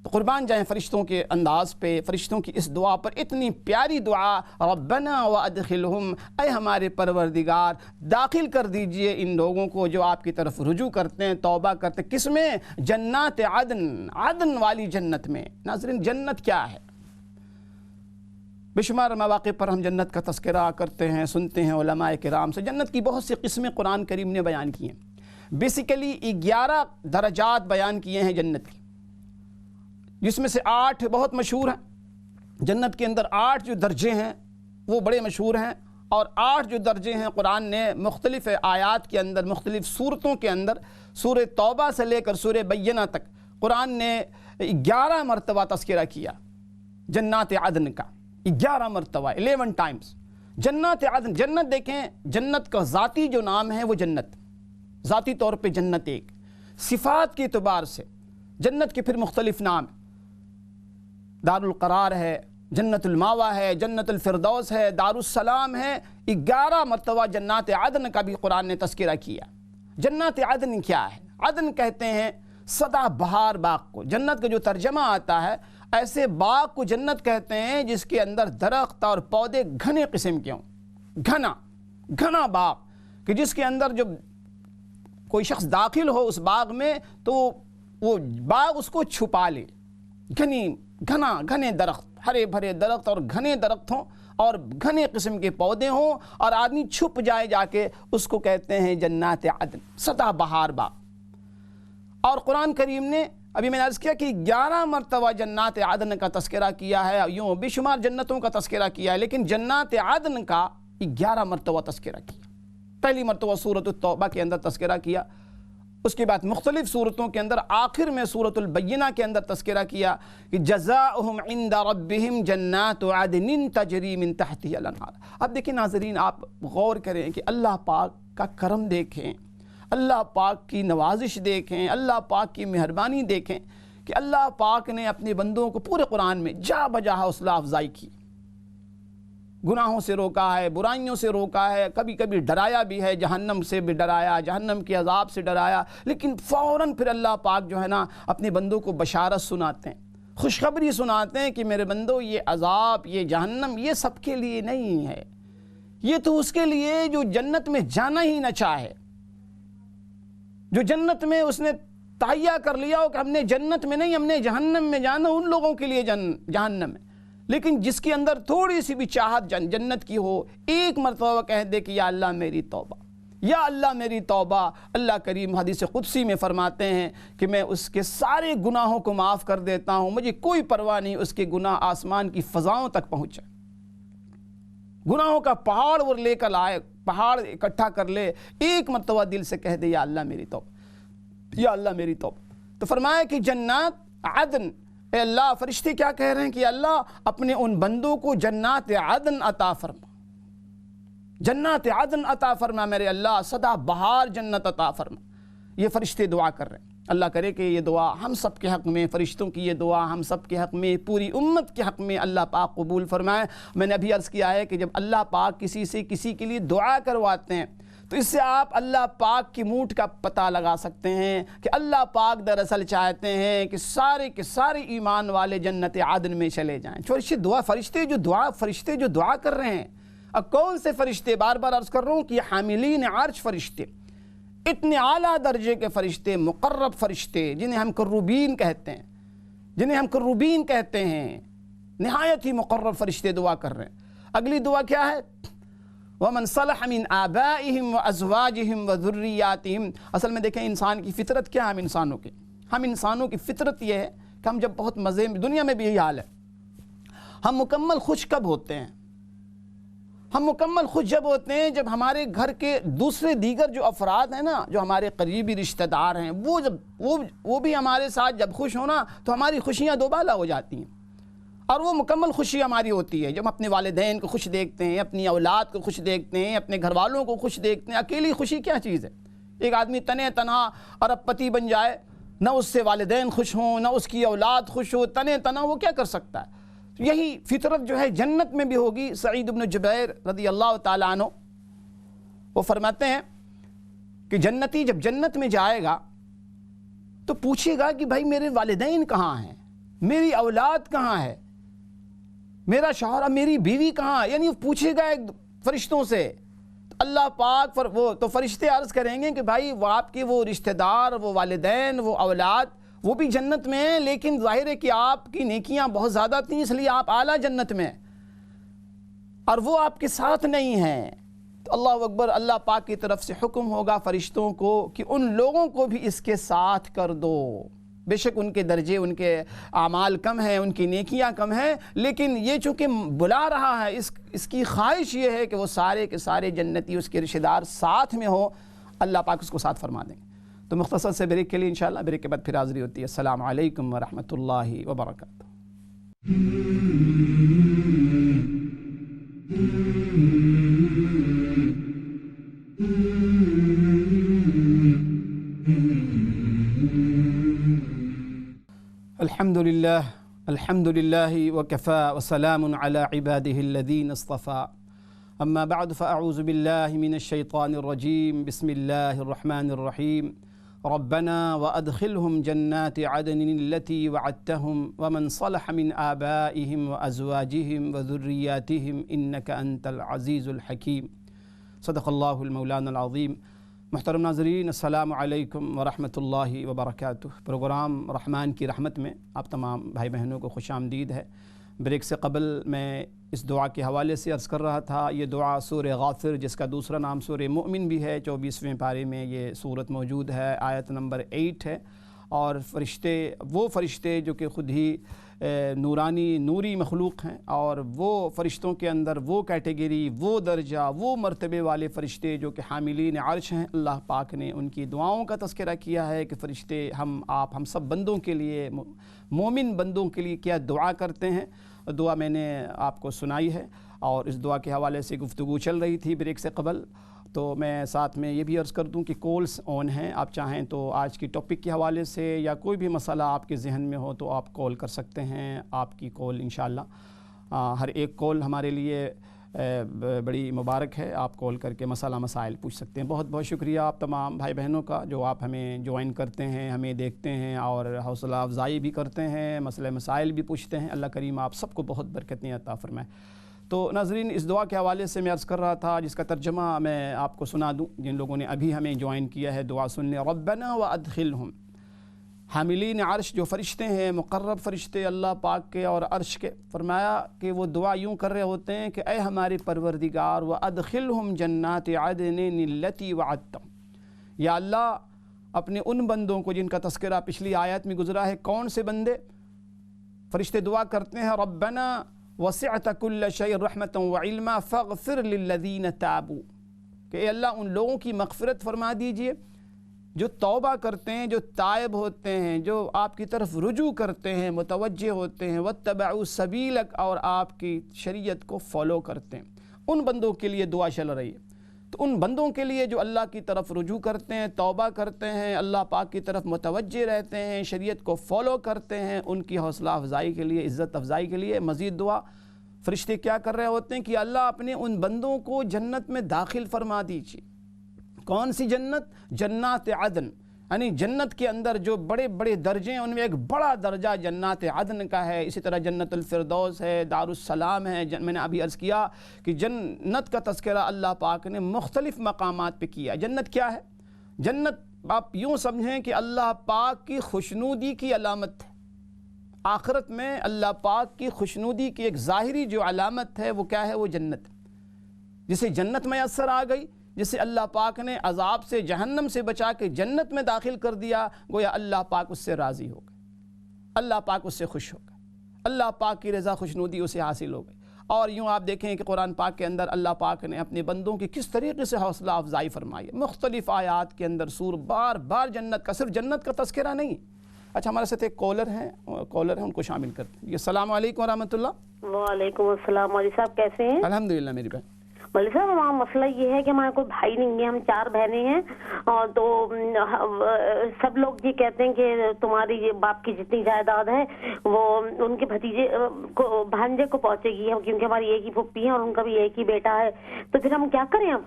Speaker 1: تو قربان جائیں فرشتوں کے انداز پہ، فرشتوں کی اس دعا پر، اتنی پیاری دعا، ربنا وادخلہم، اے ہمارے پروردگار داخل کر دیجئے ان لوگوں کو جو آپ کی طرف رجوع کرتے ہیں، توبہ کرتے ہیں۔ کس میں؟ جنات عدن، عدن والی جنت میں۔ ناظرین جنت کیا ہے؟ بے شمار مواقع پر ہم جنت کا تذکرہ کرتے ہیں، سنتے ہیں علماء کرام سے۔ جنت کی بہت سی قسمیں قرآن کریم نے بیان کی ہیں۔ بیسیکلی 11 درجات بیان کیے ہیں جنت کی، جس میں سے 8 بہت مشہور ہیں۔ جنت کے اندر 8 جو درجے ہیں وہ بڑے مشہور ہیں، اور 8 جو درجے ہیں قرآن نے مختلف آیات کے اندر، مختلف صورتوں کے اندر، سورہ توبہ سے لے کر سورہ بینہ تک قرآن نے 11 مرتبہ تذکرہ کیا جنات عدن کا، 11 مرتبہ، 11 ٹائمز جنات عدن۔ جنت دیکھیں، جنت کا ذاتی جو نام ہے وہ جنت، ذاتی طور پہ جنت ایک، صفات کے اعتبار سے جنت کے پھر مختلف نام، دار القرار ہے، جنت الماوا ہے، جنت الفردوس ہے، دار السلام ہے۔ 11 مرتبہ جنات عدن کا بھی قرآن نے تذکرہ کیا۔ جنات عدن کیا ہے؟ عدن کہتے ہیں سدا بہار باغ کو، جنت کا جو ترجمہ آتا ہے ایسے باغ کو جنت کہتے ہیں جس کے اندر درخت اور پودے گھنے قسم کے ہوں، گھنا باغ، کہ جس کے اندر جب کوئی شخص داخل ہو اس باغ میں تو وہ باغ اس کو چھپا لے، گھنے درخت، ہرے بھرے درخت اور گھنے درخت ہوں اور گھنے قسم کے پودے ہوں اور آدمی چھپ جائے جا کے، اس کو کہتے ہیں جنات عدن، سدا بہار باغ۔ اور قرآن کریم نے ابھی میں نے عرض کیا کہ 11 مرتبہ جنات عدن کا تذکرہ کیا ہے، یوں بے شمار جنتوں کا تذکرہ کیا ہے، لیکن جنات عدن کا 11 مرتبہ تذکرہ کیا۔ پہلی مرتبہ سورۃ التوبہ کے اندر تذکرہ کیا، اس کے بعد مختلف صورتوں کے اندر، آخر میں سورۃ البینہ کے اندر تذکرہ کیا کہ جزاؤہم عند ربہم جنات عدن تجری من تحتہا الانہار۔ اب دیکھیں ناظرین، آپ غور کریں کہ اللہ پاک کا کرم دیکھیں، اللہ پاک کی نوازش دیکھیں، اللہ پاک کی مہربانی دیکھیں کہ اللہ پاک نے اپنے بندوں کو پورے قرآن میں جا بجا حوصلہ افزائی کی، گناہوں سے روکا ہے، برائیوں سے روکا ہے، کبھی کبھی ڈرایا بھی ہے، جہنم سے بھی ڈرایا، جہنم کے عذاب سے ڈرایا، لیکن فوراً پھر اللہ پاک جو ہے نا اپنے بندوں کو بشارت سناتے ہیں، خوشخبری سناتے ہیں کہ میرے بندو یہ عذاب، یہ جہنم، یہ سب کے لیے نہیں ہے، یہ تو اس کے لیے جو جنت میں جانا ہی نہ چاہے، جو جنت میں اس نے تہیا کر لیا ہو کہ ہم نے جنت میں نہیں، ہم نے جہنم میں جانا، ان لوگوں کے لیے جہنم ہے۔ لیکن جس کے اندر تھوڑی سی بھی چاہت جنت کی ہو، ایک مرتبہ کہہ دے کہ یا اللہ میری توبہ، یا اللہ میری توبہ۔ اللہ کریم حدیث قدسی میں فرماتے ہیں کہ میں اس کے سارے گناہوں کو معاف کر دیتا ہوں، مجھے کوئی پرواہ نہیں اس کے گناہ آسمان کی فضاؤں تک پہنچے، گناہوں کا پہاڑ وہ لے کر آئے، پہاڑ اکٹھا کر لے، ایک مرتبہ دل سے کہہ دے یا اللہ میری توبہ، یا اللہ میری توبہ۔ تو فرمایا کہ جنات عدن، اے اللہ، فرشتے کیا کہہ رہے ہیں کہ اللہ اپنے ان بندوں کو جنات عدن عطا فرما، جنات عدن عطا فرما میرے اللہ، سدا بہار جنت عطا فرما۔ یہ فرشتے دعا کر رہے ہیں، اللہ کرے کہ یہ دعا ہم سب کے حق میں، فرشتوں کی یہ دعا ہم سب کے حق میں، پوری امت کے حق میں اللہ پاک قبول فرمائے۔ میں نے ابھی عرض کیا ہے کہ جب اللہ پاک کسی سے کسی کے لیے دعا کرواتے ہیں تو اس سے آپ اللہ پاک کی موڈ کا پتہ لگا سکتے ہیں کہ اللہ پاک دراصل چاہتے ہیں کہ سارے کے سارے ایمان والے جنت عدن میں چلے جائیں۔ فرشتے جو دعا کر رہے ہیں، اب کون سے فرشتے؟ بار بار عرض کر رہا ہوں کہ یہ حاملین عرش فرشتے، اتنے اعلیٰ درجے کے فرشتے، مقرب فرشتے، جنہیں ہم کروبین کہتے ہیں، نہایت ہی مقرب فرشتے دعا کر رہے ہیں۔ اگلی دعا کیا ہے؟ وَمَنْ صَلَحَ مِنْ آبَائِهِمْ وَأَزْوَاجِهِمْ وَذُرِّيَّاتِهِمْ۔ اصل میں دیکھیں انسان کی فطرت کیا ہے؟ ہم انسانوں کی فطرت یہ ہے کہ ہم جب بہت مزے میں، دنیا میں بھی یہی حال ہے، ہم مکمل خوش کب ہوتے ہیں؟ ہم مکمل خوش جب ہوتے ہیں جب ہمارے گھر کے دوسرے دیگر جو افراد ہیں نا، جو ہمارے قریبی رشتہ دار ہیں، وہ بھی ہمارے ساتھ جب خوش ہونا تو ہماری خوشیاں دوبالا ہو جاتی ہیں، اور وہ مکمل خوشی ہماری ہوتی ہے جب اپنے والدین کو خوش دیکھتے ہیں، اپنی اولاد کو خوش دیکھتے ہیں، اپنے گھر والوں کو خوش دیکھتے ہیں۔ اکیلی خوشی کیا چیز ہے؟ ایک آدمی تنے تنہا اور اب پتی بن جائے، نہ اس سے والدین خوش ہوں، نہ اس کی اولاد خوش ہو، تنے تنہا وہ کیا کر سکتا ہے؟ یہی فطرت جو ہے جنت میں بھی ہوگی۔ سعید بن جبیر رضی اللہ تعالیٰ عنہ وہ فرماتے ہیں کہ جنتی جب جنت میں جائے گا تو پوچھے گا کہ بھائی میرے والدین کہاں ہیں، میری اولاد کہاں ہے، میرا شوہر، میری بیوی کہاں ہے، یعنی وہ پوچھے گا ایک فرشتوں سے۔ اللہ پاک تو فرشتے عرض کریں گے کہ بھائی وہ آپ کے وہ رشتہ دار، وہ والدین، وہ اولاد، وہ بھی جنت میں ہیں، لیکن ظاہر ہے کہ آپ کی نیکیاں بہت زیادہ تھیں، اس لیے آپ اعلیٰ جنت میں، اور وہ آپ کے ساتھ نہیں ہیں۔ تو اللہ اکبر، اللہ پاک کی طرف سے حکم ہوگا فرشتوں کو کہ ان لوگوں کو بھی اس کے ساتھ کر دو۔ بے شک ان کے درجے، ان کے اعمال کم ہیں، ان کی نیکیاں کم ہیں، لیکن یہ چونکہ بلا رہا ہے، اس کی خواہش یہ ہے کہ وہ سارے کے سارے جنتی اس کے رشتہ دار ساتھ میں ہوں، اللہ پاک اس کو ساتھ فرما دیں گے۔ تو مختصر سے بریک کے لیے انشاءاللہ، بریک کے بعد پھر حاضری ہوتی ہے۔ السلام علیکم ورحمۃ اللہ وبرکاتہ۔ الحمد لله وكفى وسلام على عباده الذين اصطفى اما بعد فاعوذ بالله من الشيطان الرجيم بسم الله الرحمن الرحيم ربنا وادخلهم جنات عدن التي وعدتهم ومن صلح من آبائهم وازواجهم وذرياتهم انك انت العزيز الحكيم صدق الله المولانا العظيم۔ محترم ناظرین، السلام علیکم ورحمۃ اللہ وبرکاتہ۔ پروگرام رحمان کی رحمت میں آپ تمام بھائی بہنوں کو خوش آمدید ہے۔ بریک سے قبل میں اس دعا کے حوالے سے عرض کر رہا تھا، یہ دعا سورہ غافر، جس کا دوسرا نام سورہ مؤمن بھی ہے، 24ویں پارے میں یہ صورت موجود ہے، آیت نمبر 8 ہے۔ اور وہ فرشتے جو کہ خود ہی نوری مخلوق ہیں، اور وہ فرشتوں کے اندر وہ کیٹیگری، وہ درجہ، وہ مرتبے والے فرشتے جو کہ حاملین عرش ہیں، اللہ پاک نے ان کی دعاؤں کا تذکرہ کیا ہے کہ فرشتے ہم سب بندوں کے لیے، مومن بندوں کے لیے کیا دعا کرتے ہیں۔ دعا میں نے آپ کو سنائی ہے، اور اس دعا کے حوالے سے گفتگو چل رہی تھی بریک سے قبل۔ تو میں ساتھ میں یہ بھی عرض کر دوں کہ کالز آن ہیں، آپ چاہیں تو آج کی ٹاپک کے حوالے سے یا کوئی بھی مسئلہ آپ کے ذہن میں ہو تو آپ کال کر سکتے ہیں۔ آپ کی کال انشاءاللہ ہر ایک کال ہمارے لیے بڑی مبارک ہے۔ آپ کال کر کے مسائل پوچھ سکتے ہیں۔ بہت بہت شکریہ آپ تمام بھائی بہنوں کا جو آپ ہمیں جوائن کرتے ہیں، ہمیں دیکھتے ہیں اور حوصلہ افزائی بھی کرتے ہیں، مسائل بھی پوچھتے ہیں۔ اللہ کریم آپ سب کو بہت برکتیں عطا فرمائے۔ تو ناظرین، اس دعا کے حوالے سے میں عرض کر رہا تھا، جس کا ترجمہ میں آپ کو سنا دوں جن لوگوں نے ابھی ہمیں جوائن کیا ہے، دعا سن لیں۔ ربنا وادخلہم، حاملین عرش جو فرشتے ہیں، مقرب فرشتے اللہ پاک کے اور عرش کے، فرمایا کہ وہ دعا یوں کر رہے ہوتے ہیں کہ اے ہمارے پروردگار، وادخلہم جنات عدن التی وعدتہم، یا اللہ اپنے ان بندوں کو جن کا تذکرہ پچھلی آیت میں گزرا ہے۔ کون سے بندے؟ فرشتے دعا کرتے ہیں، ربنا وسعت كل شيء رحمة وعلما فاغفر للذين تابوا، کہ اے اللہ ان لوگوں کی مغفرت فرما دیجئے جو توبہ کرتے ہیں، جو تائب ہوتے ہیں، جو آپ کی طرف رجوع کرتے ہیں، متوجہ ہوتے ہیں، واتبعوا سبیلک، اور آپ کی شریعت کو فالو کرتے ہیں۔ ان بندوں کے لیے دعا چل رہی ہے۔ تو ان بندوں کے لیے جو اللہ کی طرف رجوع کرتے ہیں، توبہ کرتے ہیں، اللہ پاک کی طرف متوجہ رہتے ہیں، شریعت کو فالو کرتے ہیں، ان کی حوصلہ افزائی کے لیے، عزت افزائی کے لیے مزید دعا فرشتے کیا کر رہے ہوتے ہیں کہ اللہ اپنے ان بندوں کو جنت میں داخل فرما دیجیے۔ کون سی جنت؟ جنات عدن، یعنی جنت کے اندر جو بڑے بڑے درجے ہیں، ان میں ایک بڑا درجہ جنات عدن کا ہے۔ اسی طرح جنت الفردوس ہے، دار السلام ہے۔ میں نے ابھی عرض کیا کہ جنت کا تذکرہ اللہ پاک نے مختلف مقامات پہ کیا۔ جنت کیا ہے؟ جنت آپ یوں سمجھیں کہ اللہ پاک کی خوشنودی کی علامت ہے۔ آخرت میں اللہ پاک کی خوشنودی کی ایک ظاہری جو علامت ہے وہ کیا ہے؟ وہ جنت، جسے جنت میسر آ گئی، جسے اللہ پاک نے عذاب سے، جہنم سے بچا کے جنت میں داخل کر دیا، گویا اللہ پاک اس سے راضی ہو گئے، اللہ پاک اس سے خوش ہو گئے، اللہ پاک کی رضا خوشنودی اسے حاصل ہو گئی۔ اور یوں آپ دیکھیں کہ قرآن پاک کے اندر اللہ پاک نے اپنے بندوں کی کس طریقے سے حوصلہ افزائی فرمائی ہے۔ مختلف آیات کے اندر بار بار جنت کا، صرف جنت کا تذکرہ نہیں۔ اچھا، ہمارے ساتھ ایک کالر ہیں ان کو شامل کرتے ہیں۔ السلام علیکم ورحمۃ اللہ۔
Speaker 2: وعلیکم السلام۔ مولوی صاحب کیسے ہیں؟
Speaker 1: الحمدللہ میری بہن۔
Speaker 2: مولوی صاحب، ہمارا مسئلہ یہ ہے کہ ہمارا کوئی بھائی نہیں ہے، ہم 4 بہنیں ہیں، اور تو سب لوگ یہ کہتے ہیں کہ تمہاری یہ باپ کی جتنی جائیداد ہے وہ ان کے بھتیجے کو، بھانجے کو پہنچے گی، کیونکہ ہماری ایک ہی پھپھی ہے اور ان کا بھی ایک ہی بیٹا ہے، تو پھر ہم کیا کریں اب؟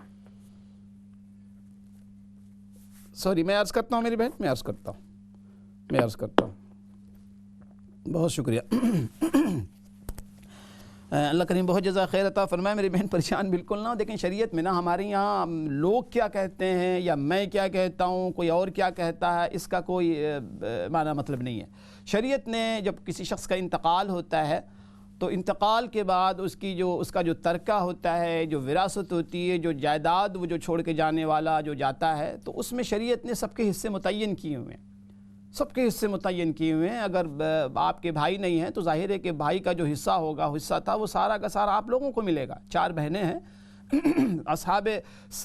Speaker 1: سوری، میں عرض کرتا ہوں میری بہن، میں عرض کرتا ہوں، بہت شکریہ۔ اللہ کریم بہت جزا خیر عطا فرمائے۔ میری بہن پریشان بالکل نہ ہو، دیکھیں شریعت میں نا ہمارے یہاں لوگ کیا کہتے ہیں یا میں کیا کہتا ہوں، کوئی اور کیا کہتا ہے، اس کا کوئی معنی مطلب نہیں ہے۔ شریعت نے جب کسی شخص کا انتقال ہوتا ہے تو انتقال کے بعد اس کا جو ترکہ ہوتا ہے، جو وراثت ہوتی ہے، جو جائیداد وہ جو چھوڑ کے جانے والا جو جاتا ہے، تو اس میں شریعت نے سب کے حصے متعین کیے ہوئے ہیں۔ سب کے حصے متعین کیے ہوئے ہیں. اگر آپ کے بھائی نہیں ہیں تو ظاہر ہے کہ بھائی کا جو حصہ ہوگا، حصہ تھا، وہ سارا کا سارا آپ لوگوں کو ملے گا. 4 بہنیں ہیں، اصحاب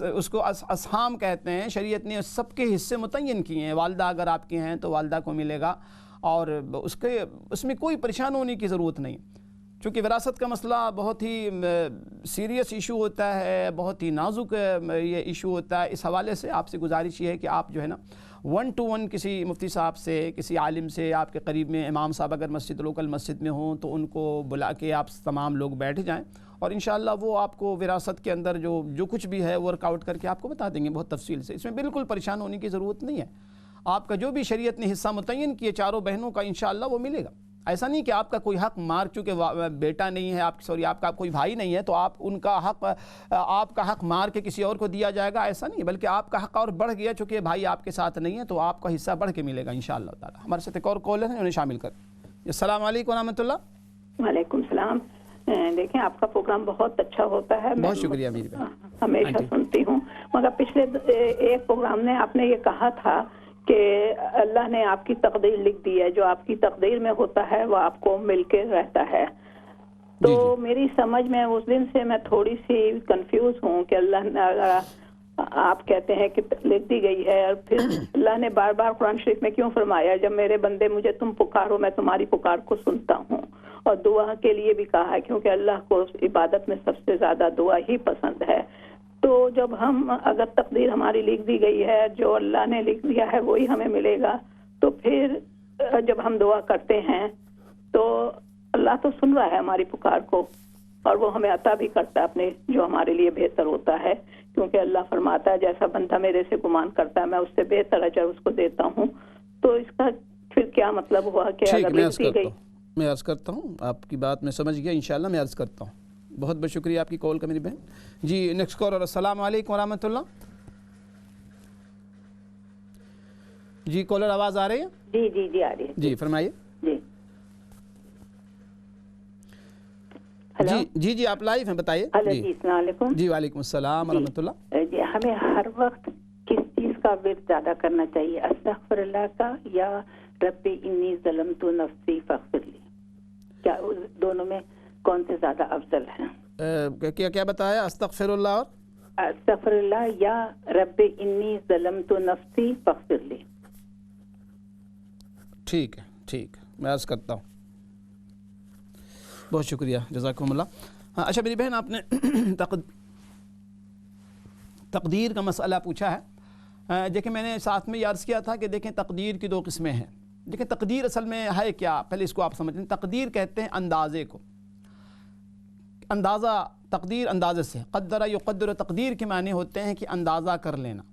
Speaker 1: اس کو اسہام کہتے ہیں. شریعت نے سب کے حصے متعین کیے ہیں. والدہ اگر آپ کے ہیں تو والدہ کو ملے گا، اور اس میں کوئی پریشان ہونے کی ضرورت نہیں. چونکہ وراثت کا مسئلہ بہت ہی سیریس ایشو ہوتا ہے، بہت ہی نازک یہ ایشو ہوتا ہے. اس حوالے سے آپ سے گزارش یہ ہے کہ آپ جو ہے نا 1 to 1 کسی مفتی صاحب سے، کسی عالم سے، آپ کے قریب میں امام صاحب اگر لوکل مسجد میں ہوں تو ان کو بلا کے آپ تمام لوگ بیٹھ جائیں، اور انشاءاللہ وہ آپ کو وراثت کے اندر جو کچھ بھی ہے ورک آؤٹ کر کے آپ کو بتا دیں گے بہت تفصیل سے. اس میں بالکل پریشان ہونے کی ضرورت نہیں ہے. آپ کا جو بھی شریعت نے حصہ متعین کیے 4 بہنوں کا انشاءاللہ وہ ملے گا. ایسا نہیں کہ آپ کا کوئی حق مار چونکہ بیٹا نہیں ہے، آپ کا کوئی بھائی نہیں ہے تو آپ کا حق مار کے کسی اور کو دیا جائے گا، ایسا نہیں ہے. بلکہ آپ کا حق اور بڑھ گیا، چونکہ بھائی آپ کے ساتھ نہیں ہے تو آپ کا حصہ بڑھ کے ملے گا انشاءاللہ تعالی. ہمارے ساتھ ایک اور کالر ہیں، انہیں شامل کر. السلام علیکم ورحمۃ اللہ.
Speaker 3: وعلیکم السلام. دیکھیں آپ کا پروگرام بہت اچھا ہوتا ہے،
Speaker 1: بہت شکریہ میری بہن،
Speaker 3: ہمیشہ سنتی ہوں. مگر پچھلے ایک پروگرام نے آپ نے یہ کہا تھا کہ اللہ نے آپ کی تقدیر لکھ دی ہے، جو آپ کی تقدیر میں ہوتا ہے وہ آپ کو مل کے رہتا ہے. تو میری سمجھ میں اس دن سے میں تھوڑی سی کنفیوز ہوں کہ اللہ نے اگر آپ کہتے ہیں کہ لکھ دی گئی ہے، اور پھر اللہ نے بار بار قرآن شریف میں کیوں فرمایا جب میرے بندے مجھے تم پکارو میں تمہاری پکار کو سنتا ہوں. اور دعا کے لیے بھی کہا ہے کیونکہ اللہ کو عبادت میں سب سے زیادہ دعا ہی پسند ہے. تو جب ہم اگر تقدیر ہماری لکھ دی گئی ہے، جو اللہ نے لکھ دیا ہے وہی ہمیں ملے گا، تو پھر جب ہم دعا کرتے ہیں تو اللہ تو سن رہا ہے ہماری پکار کو، اور وہ ہمیں عطا بھی کرتا ہے اپنے جو ہمارے لیے بہتر ہوتا ہے. کیونکہ اللہ فرماتا ہے جیسا بندہ میرے سے گمان کرتا ہے میں اس سے بہتر اجر اس کو دیتا ہوں. تو اس کا پھر کیا مطلب ہوا کہ اگر لکھ دی گئی.
Speaker 1: میں عرض کرتا ہوں، آپ کی بات میں سمجھ گیا، انشاءاللہ میں عرض کرتا ہوں. بہت بہت شکریہ آپ کی کال کا میری بہن. جی نیکسٹ کالر. السلام علیکم ورحمۃ اللہ. جی کالر آواز آ رہی ہے؟
Speaker 3: جی جی جی آ رہی ہے.
Speaker 1: جی فرمائیے.
Speaker 3: جی
Speaker 1: جی جی آپ لائیو ہیں، بتائیے.
Speaker 3: جی السلام علیکم.
Speaker 1: جی وعلیکم السلام ورحمۃ اللہ.
Speaker 3: جی ہمیں ہر وقت کس چیز کا ورد زیادہ کرنا چاہیے، استغفر اللہ کا یا رب انی ظلمت نفسی فاغفر لی؟ کیا دونوں میں کون سے زیادہ افضل ہیں؟
Speaker 1: کیا بتایا؟ استغفر اللہ اور
Speaker 3: استغفر اللہ یا رب انی ظلمت نفسی فاغفر لی.
Speaker 1: ٹھیک ہے میں عرض کرتا ہوں. بہت شکریہ، جزاکم اللہ. اچھا میری بہن، آپ نے تقدیر کا مسئلہ پوچھا ہے. دیکھیں میں نے ساتھ میں یہ عرض کیا تھا کہ دیکھیں تقدیر کی 2 قسمیں ہیں. دیکھیں تقدیر اصل میں ہے کیا، پہلے اس کو آپ سمجھیں. تقدیر کہتے ہیں اندازے کو. اندازہ، تقدیر اندازے سے، قدر یقدر، تقدیر کے معنی ہوتے ہیں کہ اندازہ کر لینا.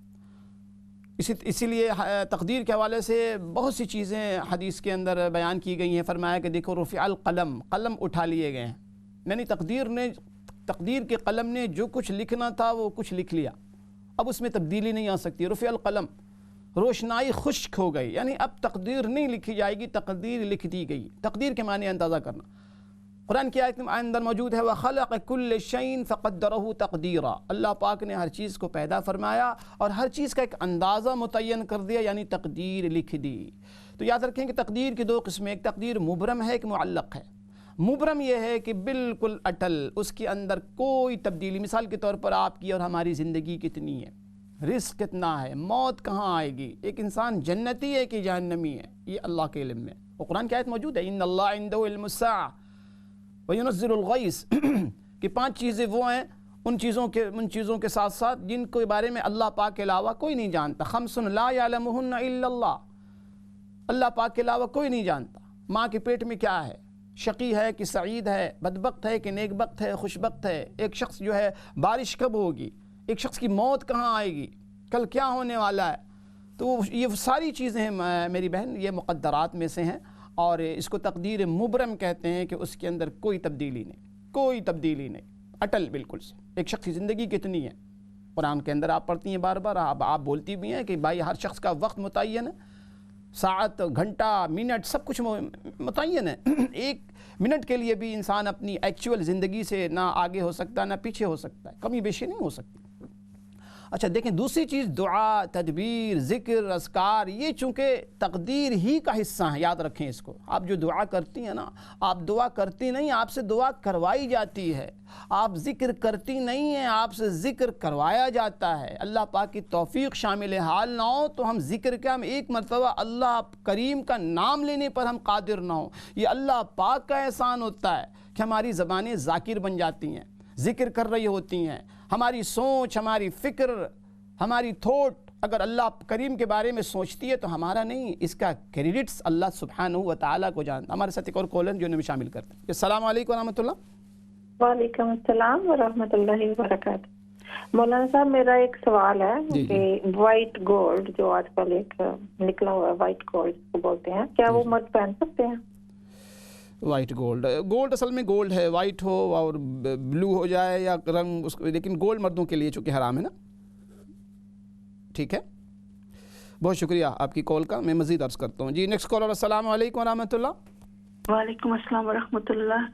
Speaker 1: اسی لیے تقدیر کے حوالے سے بہت سی چیزیں حدیث کے اندر بیان کی گئی ہیں. فرمایا کہ دیکھو رفع القلم، قلم اٹھا لیے گئے ہیں. یعنی تقدیر کے قلم نے جو کچھ لکھنا تھا وہ کچھ لکھ لیا، اب اس میں تبدیلی نہیں آ سکتی. رفع القلم، روشنائی خشک ہو گئی، یعنی اب تقدیر نہیں لکھی جائے گی، تقدیر لکھ دی گئی. تقدیر کے معنی اندازہ کرنا. قرآن کی آیت میں اندر موجود ہے وَخَلَقَ كُلِّ شَيْءٍ فَقَدَّرَهُ تَقْدِيرًا. اللہ پاک نے ہر چیز کو پیدا فرمایا اور ہر چیز کا ایک اندازہ متعین کر دیا، یعنی تقدیر لکھ دی. تو یاد رکھیں کہ تقدیر کی 2 قسمیں، ایک تقدیر مبرم ہے، ایک معلق ہے. مبرم یہ ہے کہ بالکل اٹل، اس کے اندر کوئی تبدیلی. مثال کے طور پر آپ کی اور ہماری زندگی کتنی ہے، رزق کتنا ہے، موت کہاں آئے گی، ایک انسان جنتی ہے کہ جہنمی ہے، یہ اللہ کے علم میں. اور قرآن کی آیت موجود ہے ان اللہ عنده علم الساعة وَيُنَزِّلُ الْغَيْثَ، کہ 5 چیزیں وہ ہیں، ان چیزوں کے ساتھ ساتھ جن کے بارے میں اللہ پاک کے علاوہ کوئی نہیں جانتا. 5 لا يعلمهن الا اللہ، اللہ پاک کے علاوہ کوئی نہیں جانتا. ماں کے پیٹ میں کیا ہے، شقی ہے کہ سعید ہے، بدبخت ہے کہ نیک بخت ہے، خوش بخت ہے. ایک شخص جو ہے بارش کب ہوگی، ایک شخص کی موت کہاں آئے گی، کل کیا ہونے والا ہے. تو یہ ساری چیزیں ہیں میری بہن، یہ مقدرات میں سے ہیں. اور اس کو تقدیر مبرم کہتے ہیں کہ اس کے اندر کوئی تبدیلی نہیں، اٹل بالکل سے. ایک شخص کی زندگی کتنی ہے، قرآن کے اندر آپ پڑھتی ہیں بار بار، آپ بولتی بھی ہیں کہ بھائی ہر شخص کا وقت متعین ہے، ساعت، گھنٹہ، منٹ، سب کچھ متعین ہے. 1 منٹ کے لیے بھی انسان اپنی ایکچول زندگی سے نہ آگے ہو سکتا نہ پیچھے ہو سکتا ہے، کمی بیشی نہیں ہو سکتی. اچھا دیکھیں دوسری چیز دعا، تدبیر، ذکر، اذکار، یہ چونکہ تقدیر ہی کا حصہ ہیں، یاد رکھیں اس کو. آپ جو دعا کرتی ہیں نا، آپ دعا کرتی نہیں، آپ سے دعا کروائی جاتی ہے. آپ ذکر کرتی نہیں ہیں، آپ سے ذکر کروایا جاتا ہے. اللہ پاک کی توفیق شامل حال نہ ہو تو ہم ذکر کے ہم ایک مرتبہ اللہ کریم کا نام لینے پر ہم قادر نہ ہوں. یہ اللہ پاک کا احسان ہوتا ہے کہ ہماری زبانیں ذاکر بن جاتی ہیں، ذکر کر رہی ہوتی ہیں. ہماری سوچ، ہماری فکر، ہماری تھوٹ اگر اللہ کریم کے بارے میں سوچتی ہے تو ہمارا نہیں، اس کا کریڈٹس اللہ سبحانہ و تعالیٰ کو جانتا. ہمارے ساتھ ایک اور کالر جو شامل کرتے ہیں. السلام علیکم ورحمۃ اللہ.
Speaker 4: وعلیکم السلام ورحمۃ اللہ وبرکاتہ. مولانا صاحب میرا ایک سوال ہے کہ وائٹ گولڈ جو آج کل ایک نکلا ہوا ہے، وائٹ گولڈ کو بولتے ہیں، کیا وہ مرد پہن سکتے ہیں؟
Speaker 1: وائٹ گولڈ، گولڈ اصل میں گولڈ ہے، وائٹ ہو اور بلو ہو جائے یا رنگ اس کو، لیکن گولڈ مردوں کے لیے چونکہ حرام ہے نا. ٹھیک ہے، بہت شکریہ آپ کی کال کا. میں مزید عرض کرتا ہوں. جی نیکسٹ کالر. السلام علیکم ورحمۃ اللہ.
Speaker 5: وعلیکم السلام ورحمۃ اللہ.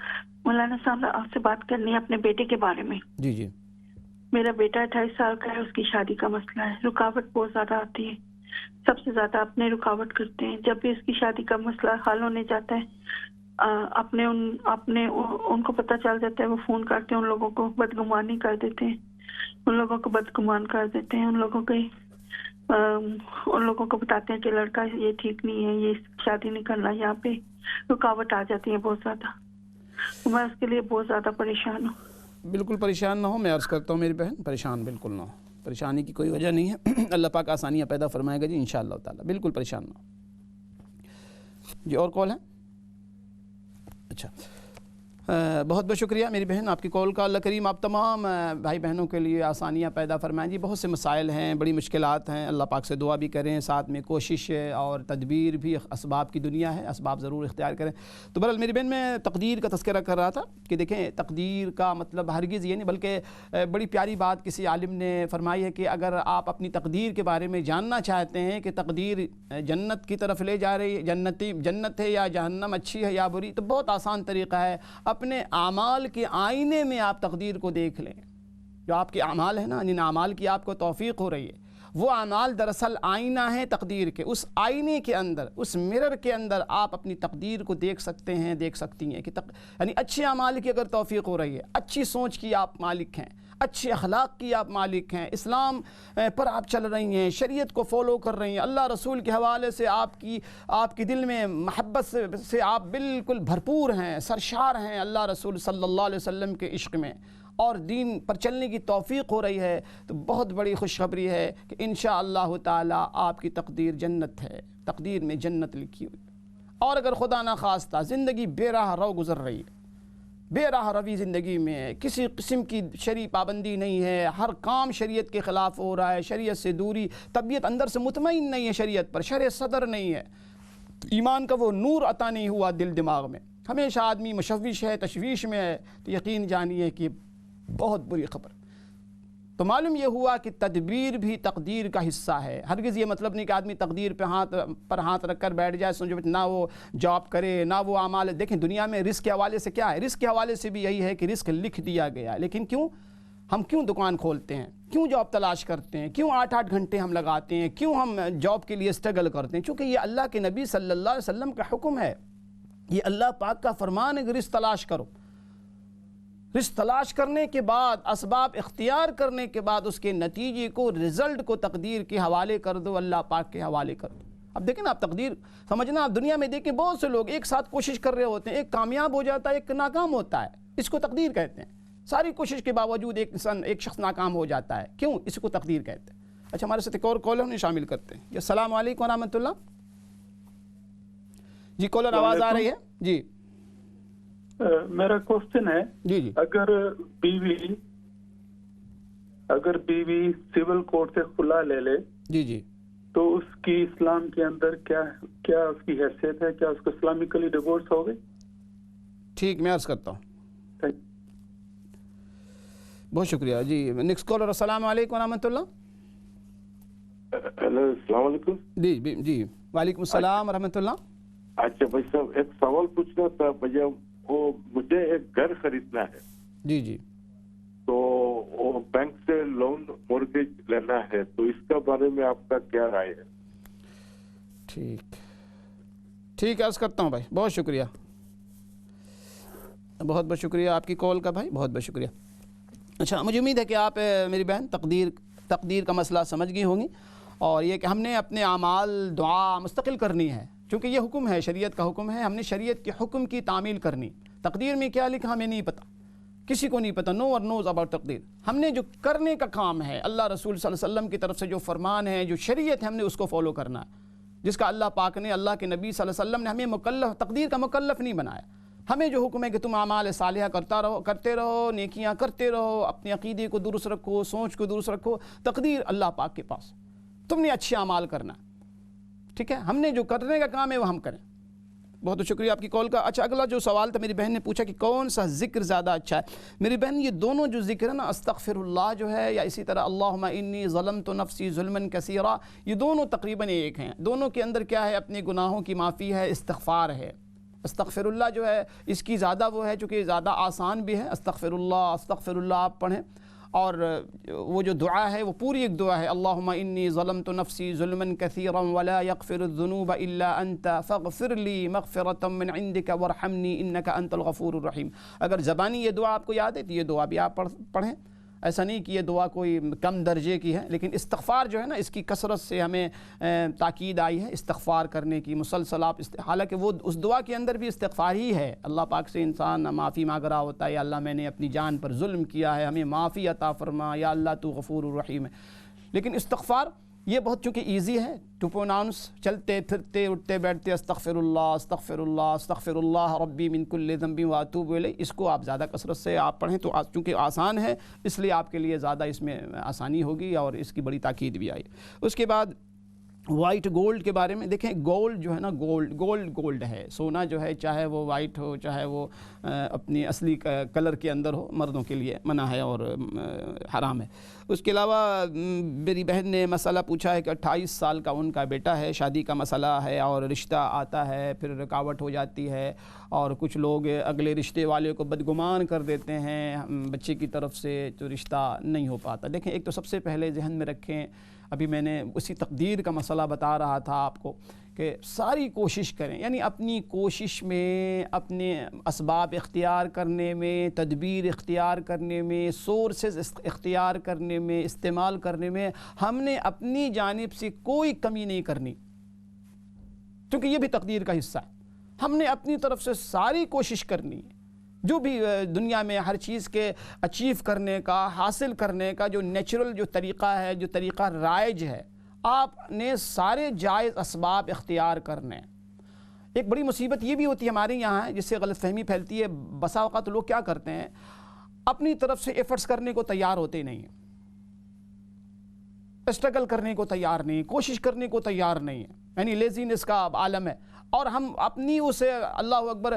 Speaker 5: مولانا صاحب آپ سے بات کرنی ہے اپنے بیٹے کے بارے میں.
Speaker 1: جی جی.
Speaker 5: میرا بیٹا 28 سال کا ہے، اس کی شادی کا مسئلہ ہے، رکاوٹ بہت زیادہ آتی ہے، سب سے زیادہ اپنے رکاوٹ کرتے ہیں. جب بھی اس کی شادی کا مسئلہ حل ہونے جاتا ہے، ان کو پتہ چل جاتا ہے، وہ فون کرتے ہیں، ان لوگوں کو بدگمانی کر دیتے ہیں، ان لوگوں کو بدگمان کر دیتے ہیں، ان لوگوں کو بتاتے ہیں کہ لڑکا یہ ٹھیک نہیں ہے، یہ شادی نہیں کرنا. یہاں پہ رکاوٹ آ جاتی ہے بہت زیادہ. میں اس کے لیے بہت زیادہ پریشان ہوں.
Speaker 1: بالکل پریشان نہ ہو، میں عرض کرتا ہوں میری بہن، پریشان بالکل نہ ہو. پریشانی کی کوئی وجہ نہیں ہے. اللہ پاک آسانیاں پیدا فرمائے گا جی انشاءاللہ تعالی. بالکل پریشان نہ ہو. جی اور کال ہے؟ اچھا، بہت بہت شکریہ میری بہن آپ کی کال کا. اللہ کریم آپ تمام بھائی بہنوں کے لیے آسانیاں پیدا فرمائیں. جی بہت سے مسائل ہیں، بڑی مشکلات ہیں. اللہ پاک سے دعا بھی کریں، ساتھ میں کوشش اور تدبیر بھی. اسباب کی دنیا ہے، اسباب ضرور اختیار کریں. تو بہرحال میری بہن میں تقدیر کا تذکرہ کر رہا تھا کہ دیکھیں تقدیر کا مطلب ہرگز یہ نہیں، بلکہ بڑی پیاری بات کسی عالم نے فرمائی ہے کہ اگر آپ اپنی تقدیر کے بارے میں جاننا چاہتے ہیں کہ تقدیر جنت کی طرف لے جا رہی ہے، جنت ہے یا جہنم، اچھی ہے یا بری، تو بہت آسان طریقہ ہے. اپنے اعمال کے آئینے میں آپ تقدیر کو دیکھ لیں. جو آپ کے اعمال ہیں نا، جن اعمال کی آپ کو توفیق ہو رہی ہے، وہ اعمال دراصل آئینہ ہیں تقدیر کے. اس آئینے کے اندر، اس مرر کے اندر آپ اپنی تقدیر کو دیکھ سکتے ہیں، دیکھ سکتی ہیں کہ یعنی اچھے اعمال کی اگر توفیق ہو رہی ہے، اچھی سوچ کی آپ مالک ہیں، اچھے اخلاق کی آپ مالک ہیں، اسلام پر آپ چل رہی ہیں، شریعت کو فالو کر رہی ہیں، اللہ رسول کے حوالے سے آپ کی دل میں محبت سے آپ بالکل بھرپور ہیں، سرشار ہیں اللہ رسول صلی اللہ علیہ وسلم کے عشق میں، اور دین پر چلنے کی توفیق ہو رہی ہے، تو بہت بڑی خوشخبری ہے کہ انشاءاللہ تعالی آپ کی تقدیر جنت ہے. تقدیر میں جنت لکھی ہوئی. اور اگر خدا نخواستہ زندگی بے راہ رو گزر رہی ہے، بے راہ روی زندگی میں، کسی قسم کی شرعی پابندی نہیں ہے، ہر کام شریعت کے خلاف ہو رہا ہے، شریعت سے دوری، طبیعت اندر سے مطمئن نہیں ہے شریعت پر، شرح صدر نہیں ہے، ایمان کا وہ نور عطا نہیں ہوا دل دماغ میں، ہمیشہ آدمی مشوش ہے، تشویش میں ہے، تو یقین جانیے کہ بہت بری خبر. تو معلوم یہ ہوا کہ تدبیر بھی تقدیر کا حصہ ہے. ہرگز یہ مطلب نہیں کہ آدمی تقدیر پر ہاتھ رکھ کر بیٹھ جائے، سمجھو نہ وہ جاب کرے نہ وہ اعمال. دیکھیں دنیا میں رزق کے حوالے سے کیا ہے، رزق کے حوالے سے بھی یہی ہے کہ رزق لکھ دیا گیا ہے. لیکن ہم کیوں دکان کھولتے ہیں، کیوں جاب تلاش کرتے ہیں، کیوں 8 گھنٹے ہم لگاتے ہیں، کیوں ہم جاب کے لیے اسٹرگل کرتے ہیں؟ چونکہ یہ اللہ کے نبی صلی اللہ علیہ وسلم کا حکم ہے، یہ اللہ پاک کا فرمان ہے کہ رزق تلاش کرو. رزق تلاش کرنے کے بعد، اسباب اختیار کرنے کے بعد، اس کے نتیجے کو، رزلٹ کو تقدیر کے حوالے کر دو، اللہ پاک کے حوالے کر دو. اب دیکھیں نا، آپ تقدیر سمجھنا، آپ دنیا میں دیکھیں بہت سے لوگ ایک ساتھ کوشش کر رہے ہوتے ہیں، ایک کامیاب ہو جاتا ہے، ایک ناکام ہوتا ہے. اس کو تقدیر کہتے ہیں. ساری کوشش کے باوجود ایک شخص ناکام ہو جاتا ہے، کیوں؟ اس کو تقدیر کہتے ہیں. اچھا، ہمارے ساتھ ایک اور کالر ہمیں شامل کرتے ہیں. السلام علیکم ورحمۃ اللہ. جی کالر، آواز آ رہی ہے؟ جی
Speaker 6: میرا کوشچن ہے،
Speaker 1: جی جی،
Speaker 6: اگر بیوی سول کورٹ سے خلا لے لے
Speaker 1: جی جی،
Speaker 6: تو اس کی اسلام کے اندر کیا اس کی حیثیت ہے؟ کیا اس کو اسلامکلی ڈیورس ہوگی؟
Speaker 1: ٹھیک، میں عرض کرتا ہوں. بہت شکریہ. جی نیکسٹ کالر. السلام علیکم ورحمۃ اللہ.
Speaker 7: ہیلو، السلام علیکم.
Speaker 1: جی وعلیکم السلام ورحمۃ اللہ.
Speaker 7: اچھا بھائی صاحب، ایک سوال پوچھنا تھا. مجھے ایک گھر خریدنا ہے.
Speaker 1: جی جی.
Speaker 7: تو وہ وہ بینک سے لون مورگیج لینا ہے، تو اس کے بارے میں آپ کا کیا رائے ہے؟
Speaker 1: ٹھیک ہے، عرض کرتا ہوں بھائی، بہت شکریہ، بہت بہت شکریہ آپ کی کال کا بھائی، بہت بہت شکریہ۔ اچھا، مجھے امید ہے کہ آپ میری بہن تقدیر کا مسئلہ سمجھ گئی ہوں گی، اور یہ کہ ہم نے اپنے اعمال دعا مستقل کرنی ہے، کیونکہ یہ حکم ہے، شریعت کا حکم ہے، ہم نے شریعت کے حکم کی تعمیل کرنی۔ تقدیر میں کیا لکھا ہمیں نہیں پتہ، کسی کو نہیں پتہ، نو اور نوز اباؤٹ تقدیر۔ ہم نے جو کرنے کا کام ہے، اللہ رسول صلی اللہ علیہ وسلم کی طرف سے جو فرمان ہے، جو شریعت ہے، ہم نے اس کو فالو کرنا ہے، جس کا اللہ پاک نے، اللہ کے نبی صلی اللہ علیہ وسلم نے ہمیں مکلف، تقدیر کا مکلف نہیں بنایا۔ ہمیں جو حکم ہے کہ تم اعمال صالحہ کرتے رہو، نیکیاں کرتے رہو، اپنے عقیدے کو درست رکھو، سوچ کو درست رکھو، تقدیر اللہ پاک کے پاس، تم نے اچھے اعمال کرنا ہے، ٹھیک ہے؟ ہم نے جو کرنے کا کام ہے وہ ہم کریں۔ بہت بہت شکریہ آپ کی کال کا۔ اچھا، اگلا جو سوال تھا، میری بہن نے پوچھا کہ کون سا ذکر زیادہ اچھا ہے۔ میری بہن، یہ دونوں جو ذکر ہے نا، استغفر اللہ جو ہے، یا اسی طرح اللہم انی ظلمت نفسی ظلما کثیرا، یہ دونوں تقریباً ایک ہیں۔ دونوں کے اندر کیا ہے؟ اپنے گناہوں کی معافی ہے، استغفار ہے۔ استغفر اللہ جو ہے، اس کی زیادہ وہ ہے، چونکہ زیادہ آسان بھی ہے، استغفر اللہ آپ پڑھیں، اور وہ جو دعا ہے وہ پوری ایک دعا ہے، اللہم انی ظلمت نفسی ظلما کثیرا ولا یغفر الذنوب الا انت فاغفر لی مغفرۃ من عندک وارحمنی انک انت الغفور الرحیم۔ اگر زبانی یہ دعا آپ کو یاد ہے تو یہ دعا بھی آپ پڑھیں، ایسا نہیں کہ یہ دعا کوئی کم درجے کی ہے، لیکن استغفار جو ہے نا، اس کی کثرت سے ہمیں تاکید آئی ہے استغفار کرنے کی، مسلسل آپ حالانکہ وہ اس دعا کے اندر بھی استغفار ہی ہے، اللہ پاک سے انسان معافی مانگ رہا ہوتا ہے، یا اللہ میں نے اپنی جان پر ظلم کیا ہے، ہمیں معافی عطا فرما، یا اللہ تو غفور الرحیم ہے۔ لیکن استغفار یہ بہت چونکہ ایزی ہے ٹو پروناؤنس، چلتے پھرتے اٹھتے بیٹھتے استغفر اللہ ربی من کل ذنب واتوب الیہ، اس کو آپ زیادہ کثرت سے آپ پڑھیں تو چونکہ آسان ہے، اس لیے آپ کے لیے زیادہ اس میں آسانی ہوگی، اور اس کی بڑی تاکید بھی آئی۔ اس کے بعد وائٹ گولڈ کے بارے میں دیکھیں، گولڈ جو ہے نا، گولڈ ہے، سونا جو ہے، چاہے وہ وائٹ ہو، چاہے وہ اپنی اصلی کلر کے اندر ہو، مردوں کے لیے منع ہے اور حرام ہے۔ اس کے علاوہ میری بہن نے مسئلہ پوچھا ہے کہ 28 سال کا ان کا بیٹا ہے، شادی کا مسئلہ ہے، اور رشتہ آتا ہے، پھر رکاوٹ ہو جاتی ہے، اور کچھ لوگ اگلے رشتے والے کو بدگمان کر دیتے ہیں بچے کی طرف سے، تو رشتہ نہیں ہو پاتا۔ دیکھیں، ایک تو سب سے پہلے ذہن میں رکھیں، ابھی میں نے اسی تقدیر کا مسئلہ بتا رہا تھا آپ کو، کہ ساری کوشش کریں، یعنی اپنی کوشش میں، اپنے اسباب اختیار کرنے میں، تدبیر اختیار کرنے میں، سورسز اختیار کرنے میں، استعمال کرنے میں، ہم نے اپنی جانب سے کوئی کمی نہیں کرنی، کیونکہ یہ بھی تقدیر کا حصہ ہے۔ ہم نے اپنی طرف سے ساری کوشش کرنی ہے، جو بھی دنیا میں ہر چیز کے اچیو کرنے کا، حاصل کرنے کا جو نیچرل جو طریقہ ہے، جو طریقہ رائج ہے، آپ نے سارے جائز اسباب اختیار کرنے۔ ایک بڑی مصیبت یہ بھی ہوتی ہے ہمارے یہاں ہے، جس سے غلط فہمی پھیلتی ہے، بسا اوقات لوگ کیا کرتے ہیں، اپنی طرف سے ایفرٹس کرنے کو تیار ہوتے نہیں ہیں، اسٹرگل کرنے کو تیار نہیں، کوشش کرنے کو تیار نہیں ہے، یعنی لیزینس کا عالم ہے، اور ہم اپنی اسے اللہ اکبر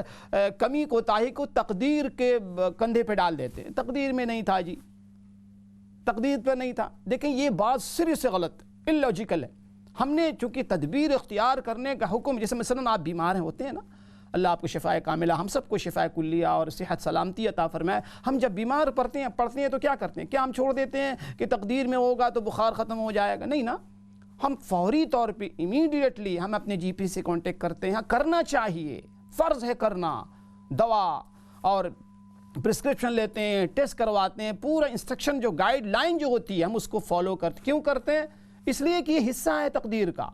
Speaker 1: کمی کوتاہی کو تقدیر کے کندھے پہ ڈال دیتے ہیں، تقدیر میں نہیں تھا جی، تقدیر پہ نہیں تھا۔ دیکھیں، یہ بات سر سے غلط، اللاجیکل ہے۔ ہم نے چونکہ تدبیر اختیار کرنے کا حکم، جیسے مثلاً آپ بیمار ہیں، ہوتے ہیں نا، اللہ آپ کو شفائے کاملہ، ہم سب کو شفائے کلیہ اور صحت سلامتی عطا فرمائے۔ ہم جب بیمار پڑتے ہیں تو کیا کرتے ہیں؟ کیا ہم چھوڑ دیتے ہیں کہ تقدیر میں ہوگا تو بخار ختم ہو جائے گا؟ نہیں نا، ہم فوری طور پہ امیڈیٹلی ہم اپنے جی پی سے کانٹیکٹ کرتے ہیں، کرنا چاہیے، فرض ہے کرنا، دوا اور پرسکرپشن لیتے ہیں، ٹیسٹ کرواتے ہیں، پورا انسٹرکشن جو گائیڈ لائن جو ہوتی ہے ہم اس کو فالو کرتے۔ کیوں کرتے ہیں؟ اس لیے کہ یہ حصہ ہے تقدیر کا۔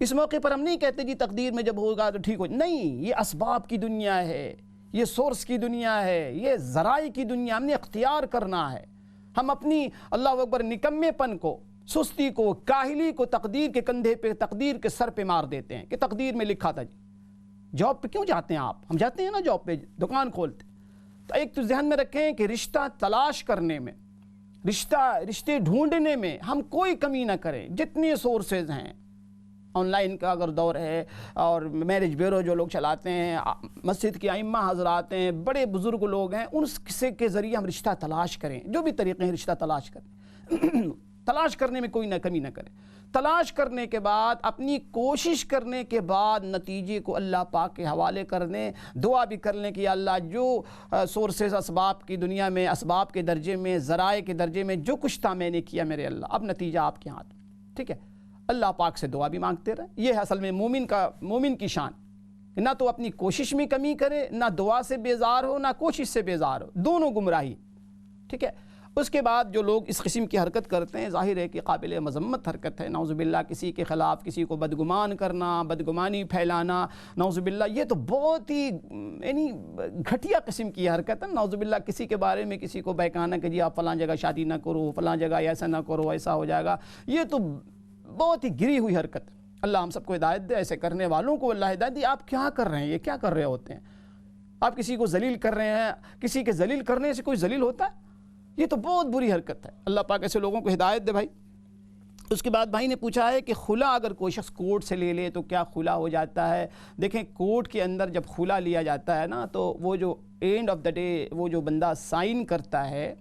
Speaker 1: اس موقع پر ہم نہیں کہتے جی تقدیر میں جب ہوگا تو ٹھیک ہو، نہیں، یہ اسباب کی دنیا ہے، یہ سورس کی دنیا ہے، یہ ذرائع کی دنیا، ہم نے اختیار کرنا ہے۔ ہم اپنی اللہ اکبر نکمے پن کو، سستی کو، کاہلی کو تقدیر کے کندھے پہ، تقدیر کے سر پہ مار دیتے ہیں کہ تقدیر میں لکھا تھا جی۔ جاب پہ کیوں جاتے ہیں آپ؟ ہم جاتے ہیں نا جاب پہ، دکان کھولتے۔ تو ایک تو ذہن میں رکھیں کہ رشتہ تلاش کرنے میں، رشتے ڈھونڈنے میں ہم کوئی کمی نہ کریں۔ جتنے سورسز ہیں، آن لائن کا اگر دور ہے، اور میرج بیورو جو لوگ چلاتے ہیں، مسجد کے ائمہ حضرات ہیں، بڑے بزرگ لوگ ہیں، ان سے کے ذریعے ہم رشتہ تلاش کریں، جو بھی طریقے ہیں رشتہ تلاش کریں۔ تلاش کرنے میں کوئی نہ کمی نہ کرے. تلاش کرنے کے بعد اپنی کوشش کرنے کے بعد نتیجے کو اللہ پاک کے حوالے کر دیں. دعا بھی کر لیں کہ یا اللہ جو سورسز اسباب کی دنیا میں، اسباب کے درجے میں، ذرائع کے درجے میں جو کچھ تھا میں نے کیا میرے اللہ، اب نتیجہ آپ کے ہاتھ میں. ٹھیک ہے، اللہ پاک سے دعا بھی مانگتے رہیں. یہ ہے اصل میں مومن کی شان، نہ تو اپنی کوشش میں کمی کرے، نہ دعا سے بیزار ہو، نہ کوشش سے بیزار ہو، دونوں گمراہی. ٹھیک ہے. اس کے بعد جو لوگ اس قسم کی حرکت کرتے ہیں، ظاہر ہے کہ قابل مذمت حرکت ہے. نعوذ باللہ کسی کے خلاف کسی کو بدگمان کرنا، بدگمانی پھیلانا، نعوذ باللہ یہ تو بہت ہی یعنی گھٹیا قسم کی حرکت ہے. نعوذ باللہ کسی کے بارے میں کسی کو بہکانا کہ جی آپ فلاں جگہ شادی نہ کرو، فلاں جگہ ایسا نہ کرو، ایسا ہو جائے گا، یہ تو بہت ہی گری ہوئی حرکت ہے. اللہ ہم سب کو ہدایت دے، ایسے کرنے والوں کو اللہ ہدایت دے. آپ کیا کر رہے ہیں؟ یہ کیا کر رہے ہوتے ہیں؟ آپ کسی کو ذلیل کر رہے ہیں. کسی کے ذلیل کرنے سے کوئی ذلیل ہوتا ہے؟ یہ تو بہت بری حرکت ہے. اللہ پاک ایسے لوگوں کو ہدایت دے بھائی. اس کے بعد بھائی نے پوچھا ہے کہ خلا اگر کوئی شخص کورٹ سے لے لے تو کیا خلا ہو جاتا ہے؟ دیکھیں کورٹ کے اندر جب خلا لیا جاتا ہے نا، تو وہ جو اینڈ آف دا ڈے وہ جو بندہ سائن کرتا ہے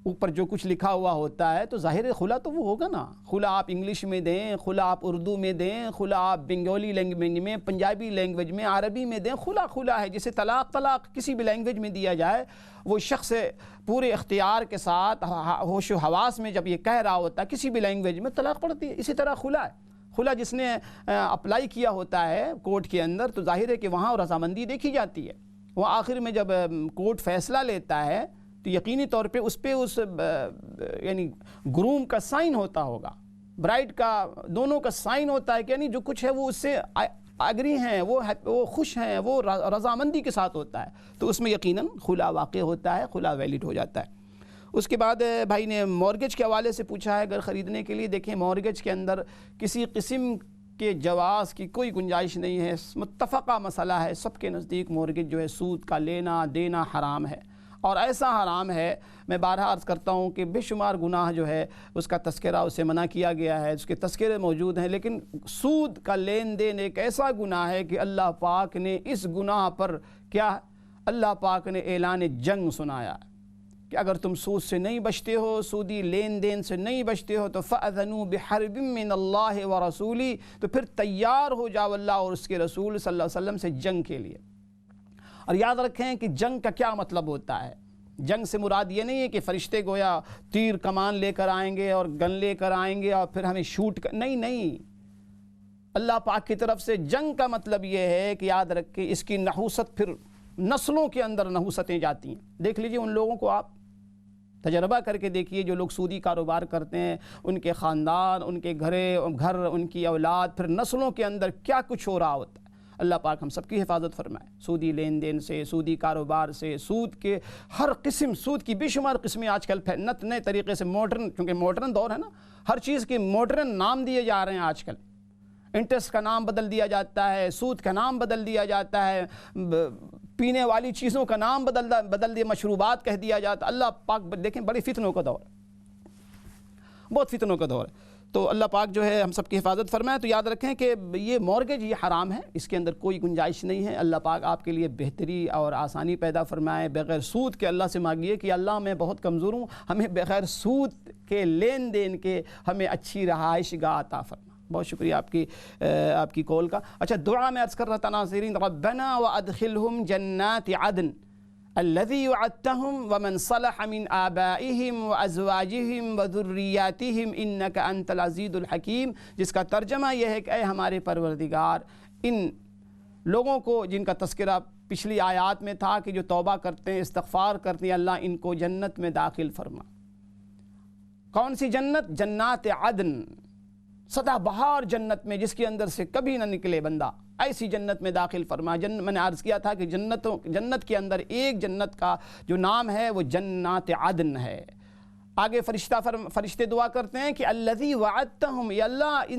Speaker 1: اوپر جو کچھ لکھا ہوا ہوتا ہے، تو ظاہر خلا تو وہ ہوگا نا. خلا آپ انگلش میں دیں، خلا آپ اردو میں دیں، خلا آپ بنگالی لینگویج میں، پنجابی لینگویج میں، عربی میں دیں، خلا ہے. جسے طلاق کسی بھی لینگویج میں دیا جائے، وہ شخص پورے اختیار کے ساتھ ہوش و حواس میں جب یہ کہہ رہا ہوتا ہے کسی بھی لینگویج میں، طلاق پڑتی ہے. اسی طرح خلا ہے. خلا جس نے اپلائی کیا ہوتا ہے کورٹ کے اندر، تو ظاہر ہے کہ وہاں رضامندی دیکھی جاتی ہے. وہ آخر میں جب کورٹ فیصلہ لیتا ہے تو یقینی طور پہ اس یعنی گروم کا سائن ہوتا ہوگا، برائڈ کا، دونوں کا سائن ہوتا ہے کہ یعنی جو کچھ ہے وہ اس سے اگری ہیں، وہ خوش ہیں، وہ رضامندی کے ساتھ ہوتا ہے. تو اس میں یقیناً خلا واقع ہوتا ہے، خلا ویلڈ ہو جاتا ہے. اس کے بعد بھائی نے مورگیج کے حوالے سے پوچھا ہے گھر خریدنے کے لیے. دیکھیں مورگیج کے اندر کسی قسم کے جواز کی کوئی گنجائش نہیں ہے. متفقہ مسئلہ ہے سب کے نزدیک، مورگیج جو ہے سود کا لینا دینا حرام ہے. اور ایسا حرام ہے، میں بارہا عرض کرتا ہوں کہ بے شمار گناہ جو ہے اس کا تذکرہ اسے منع کیا گیا ہے، اس کے تذکرے موجود ہیں. لیکن سود کا لین دین ایک ایسا گناہ ہے کہ اللہ پاک نے اس گناہ پر کیا، اللہ پاک نے اعلان جنگ سنایا کہ اگر تم سود سے نہیں بچتے ہو، سودی لین دین سے نہیں بچتے ہو، تو فَأَذَنُوا بِحَرْبٍ مِّنَ اللَّهِ وَرَسُولِهِ، تو پھر تیار ہو جاؤ اللہ اور اس کے رسول صلی اللہ علیہ وسلم سے جنگ کے لیے. اور یاد رکھیں کہ جنگ کا کیا مطلب ہوتا ہے. جنگ سے مراد یہ نہیں ہے کہ فرشتے گویا تیر کمان لے کر آئیں گے اور گن لے کر آئیں گے اور پھر ہمیں شوٹ نہیں. اللہ پاک کی طرف سے جنگ کا مطلب یہ ہے کہ یاد رکھیں اس کی نحوست پھر نسلوں کے اندر نحوستیں جاتی ہیں. دیکھ لیجئے ان لوگوں کو آپ تجربہ کر کے دیکھیے جو لوگ سودی کاروبار کرتے ہیں، ان کے خاندان، ان کے گھر، ان کی اولاد، پھر نسلوں کے اندر کیا کچھ ہو رہا ہوتا ہے. اللہ پاک ہم سب کی حفاظت فرمائے سودی لین دین سے، سودی کاروبار سے، سود کے ہر قسم، سود کی بے شمار قسمیں آج کل نئے طریقے سے ماڈرن، کیونکہ ماڈرن دور ہے نا، ہر چیز کے ماڈرن نام دیے جا رہے ہیں. آج کل انٹرسٹ کا نام بدل دیا جاتا ہے، سود کا نام بدل دیا جاتا ہے، پینے والی چیزوں کا نام بدل دیا، مشروبات کہہ دیا جاتا ہے. اللہ پاک دیکھیں بڑے فتنوں کا دور ہے، بہت فتنوں کا دور ہے. تو اللہ پاک جو ہے ہم سب کی حفاظت فرمائے. تو یاد رکھیں کہ یہ مورگیج یہ حرام ہے، اس کے اندر کوئی گنجائش نہیں ہے. اللہ پاک آپ کے لیے بہتری اور آسانی پیدا فرمائے. بغیر سود کے اللہ سے مانگیے کہ اللہ میں بہت کمزور ہوں، ہمیں بغیر سود کے لین دین کے ہمیں اچھی رہائش گاہ عطا فرما. بہت شکریہ آپ کی کال کا. اچھا دعا میں عرض کر رہا تھا ناظرین، ربنا وادخلہم جنات عدن الذي وعدتهم ومن صلح من آبائهم وأزواجهم وذرياتهم إنك أنت العزيز الحكيم، جس کا ترجمہ یہ ہے کہ اے ہمارے پروردگار، ان لوگوں کو جن کا تذکرہ پچھلی آیات میں تھا کہ جو توبہ کرتے ہیں، استغفار کرتے ہیں، اللہ ان کو جنت میں داخل فرما. کون سی جنت؟ جنات عدن، سدا بہار جنت میں جس کے اندر سے کبھی نہ نکلے بندہ، ایسی جنت میں داخل فرما. میں نے عرض کیا تھا کہ جنت کے اندر ایک جنت کا جو نام ہے وہ جنات عدن ہے. آگے فرشتے دعا کرتے ہیں کہ الذی وعدتہم، یا اللہ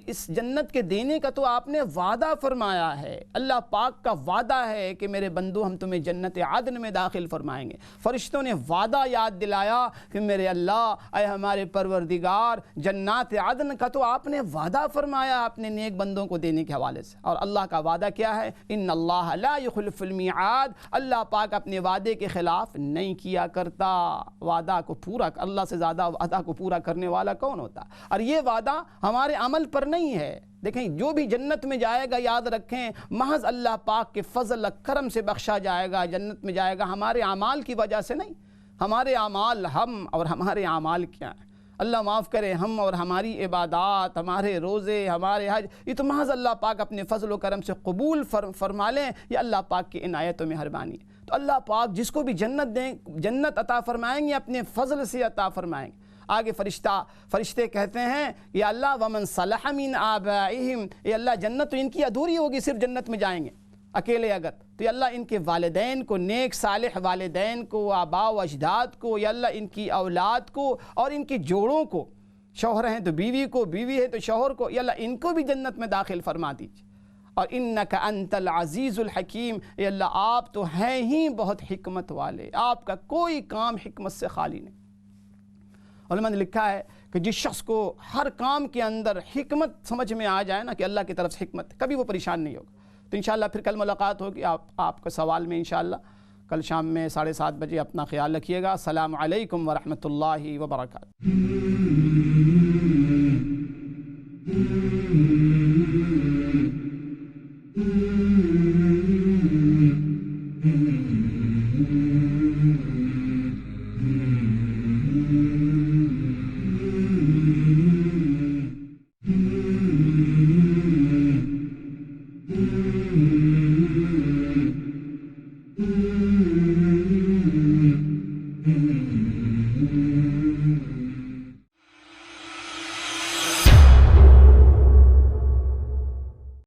Speaker 1: اس جنت کے دینے کا تو آپ نے وعدہ فرمایا ہے. اللہ پاک کا وعدہ ہے کہ میرے بندو ہم تمہیں جنت عدن میں داخل فرمائیں گے. فرشتوں نے وعدہ یاد دلایا کہ میرے اللہ، اے ہمارے پروردگار، جنات عدن کا تو آپ نے وعدہ فرمایا اپنے نیک بندوں کو دینے کے حوالے سے. اور اللہ کا وعدہ کیا ہے؟ ان اللہ لا یخلف المیعاد، اللہ پاک اپنے وعدے کے خلاف نہیں کیا کرتا. وعدہ کو پورا اللہ سے زیادہ وعدہ کو پورا کرنے والا کون ہوتا ہے؟ اور یہ وعدہ ہمارے عمل پر نہیں ہے. دیکھیں جو بھی جنت میں جائے گا یاد رکھیں محض اللہ پاک کے فضل کرم سے بخشا جائے گا، جنت میں جائے گا، ہمارے اعمال کی وجہ سے نہیں. ہمارے اعمال، ہم اور ہمارے اعمال کیا ہیں؟ اللہ معاف کرے، ہم اور ہماری عبادات، ہمارے روزے، ہمارے حج، یہ تو محض اللہ پاک اپنے فضل و کرم سے قبول فرما لیں. یہ اللہ پاک کی عنایت و مہربانی ہے. تو اللہ پاک جس کو بھی جنت دیں، جنت عطا فرمائیں گے، اپنے فضل سے عطا فرمائیں گے. آگے فرشتے کہتے ہیں یا اللہ ومن صلح من آبائہم، یہ اللہ جنت تو ان کی ادھوری ہوگی صرف جنت میں جائیں گے اکیلے اگر، تو یا اللہ ان کے والدین کو، نیک صالح والدین کو، آباء و اجداد کو، یا اللہ ان کی اولاد کو اور ان کے جوڑوں کو، شوہر ہیں تو بیوی کو، بیوی ہے تو شوہر کو، یا اللہ ان کو بھی جنت میں داخل فرما دیجیے. اور انک انت العزیز الحکیم، یا اللہ آپ تو ہیں ہی بہت حکمت والے، آپ کا کوئی کام حکمت سے خالی نہیں. علماء نے لکھا ہے کہ جس شخص کو ہر کام کے اندر حکمت سمجھ میں آ جائے نا کہ اللہ کی طرف سے حکمت، کبھی وہ پریشان نہیں ہوگا. تو انشاءاللہ پھر کل ملاقات ہوگی آپ کا سوال میں انشاءاللہ کل شام میں 7:30 بجے. اپنا خیال رکھیے گا. السلام علیکم ورحمۃ اللہ وبرکاتہ.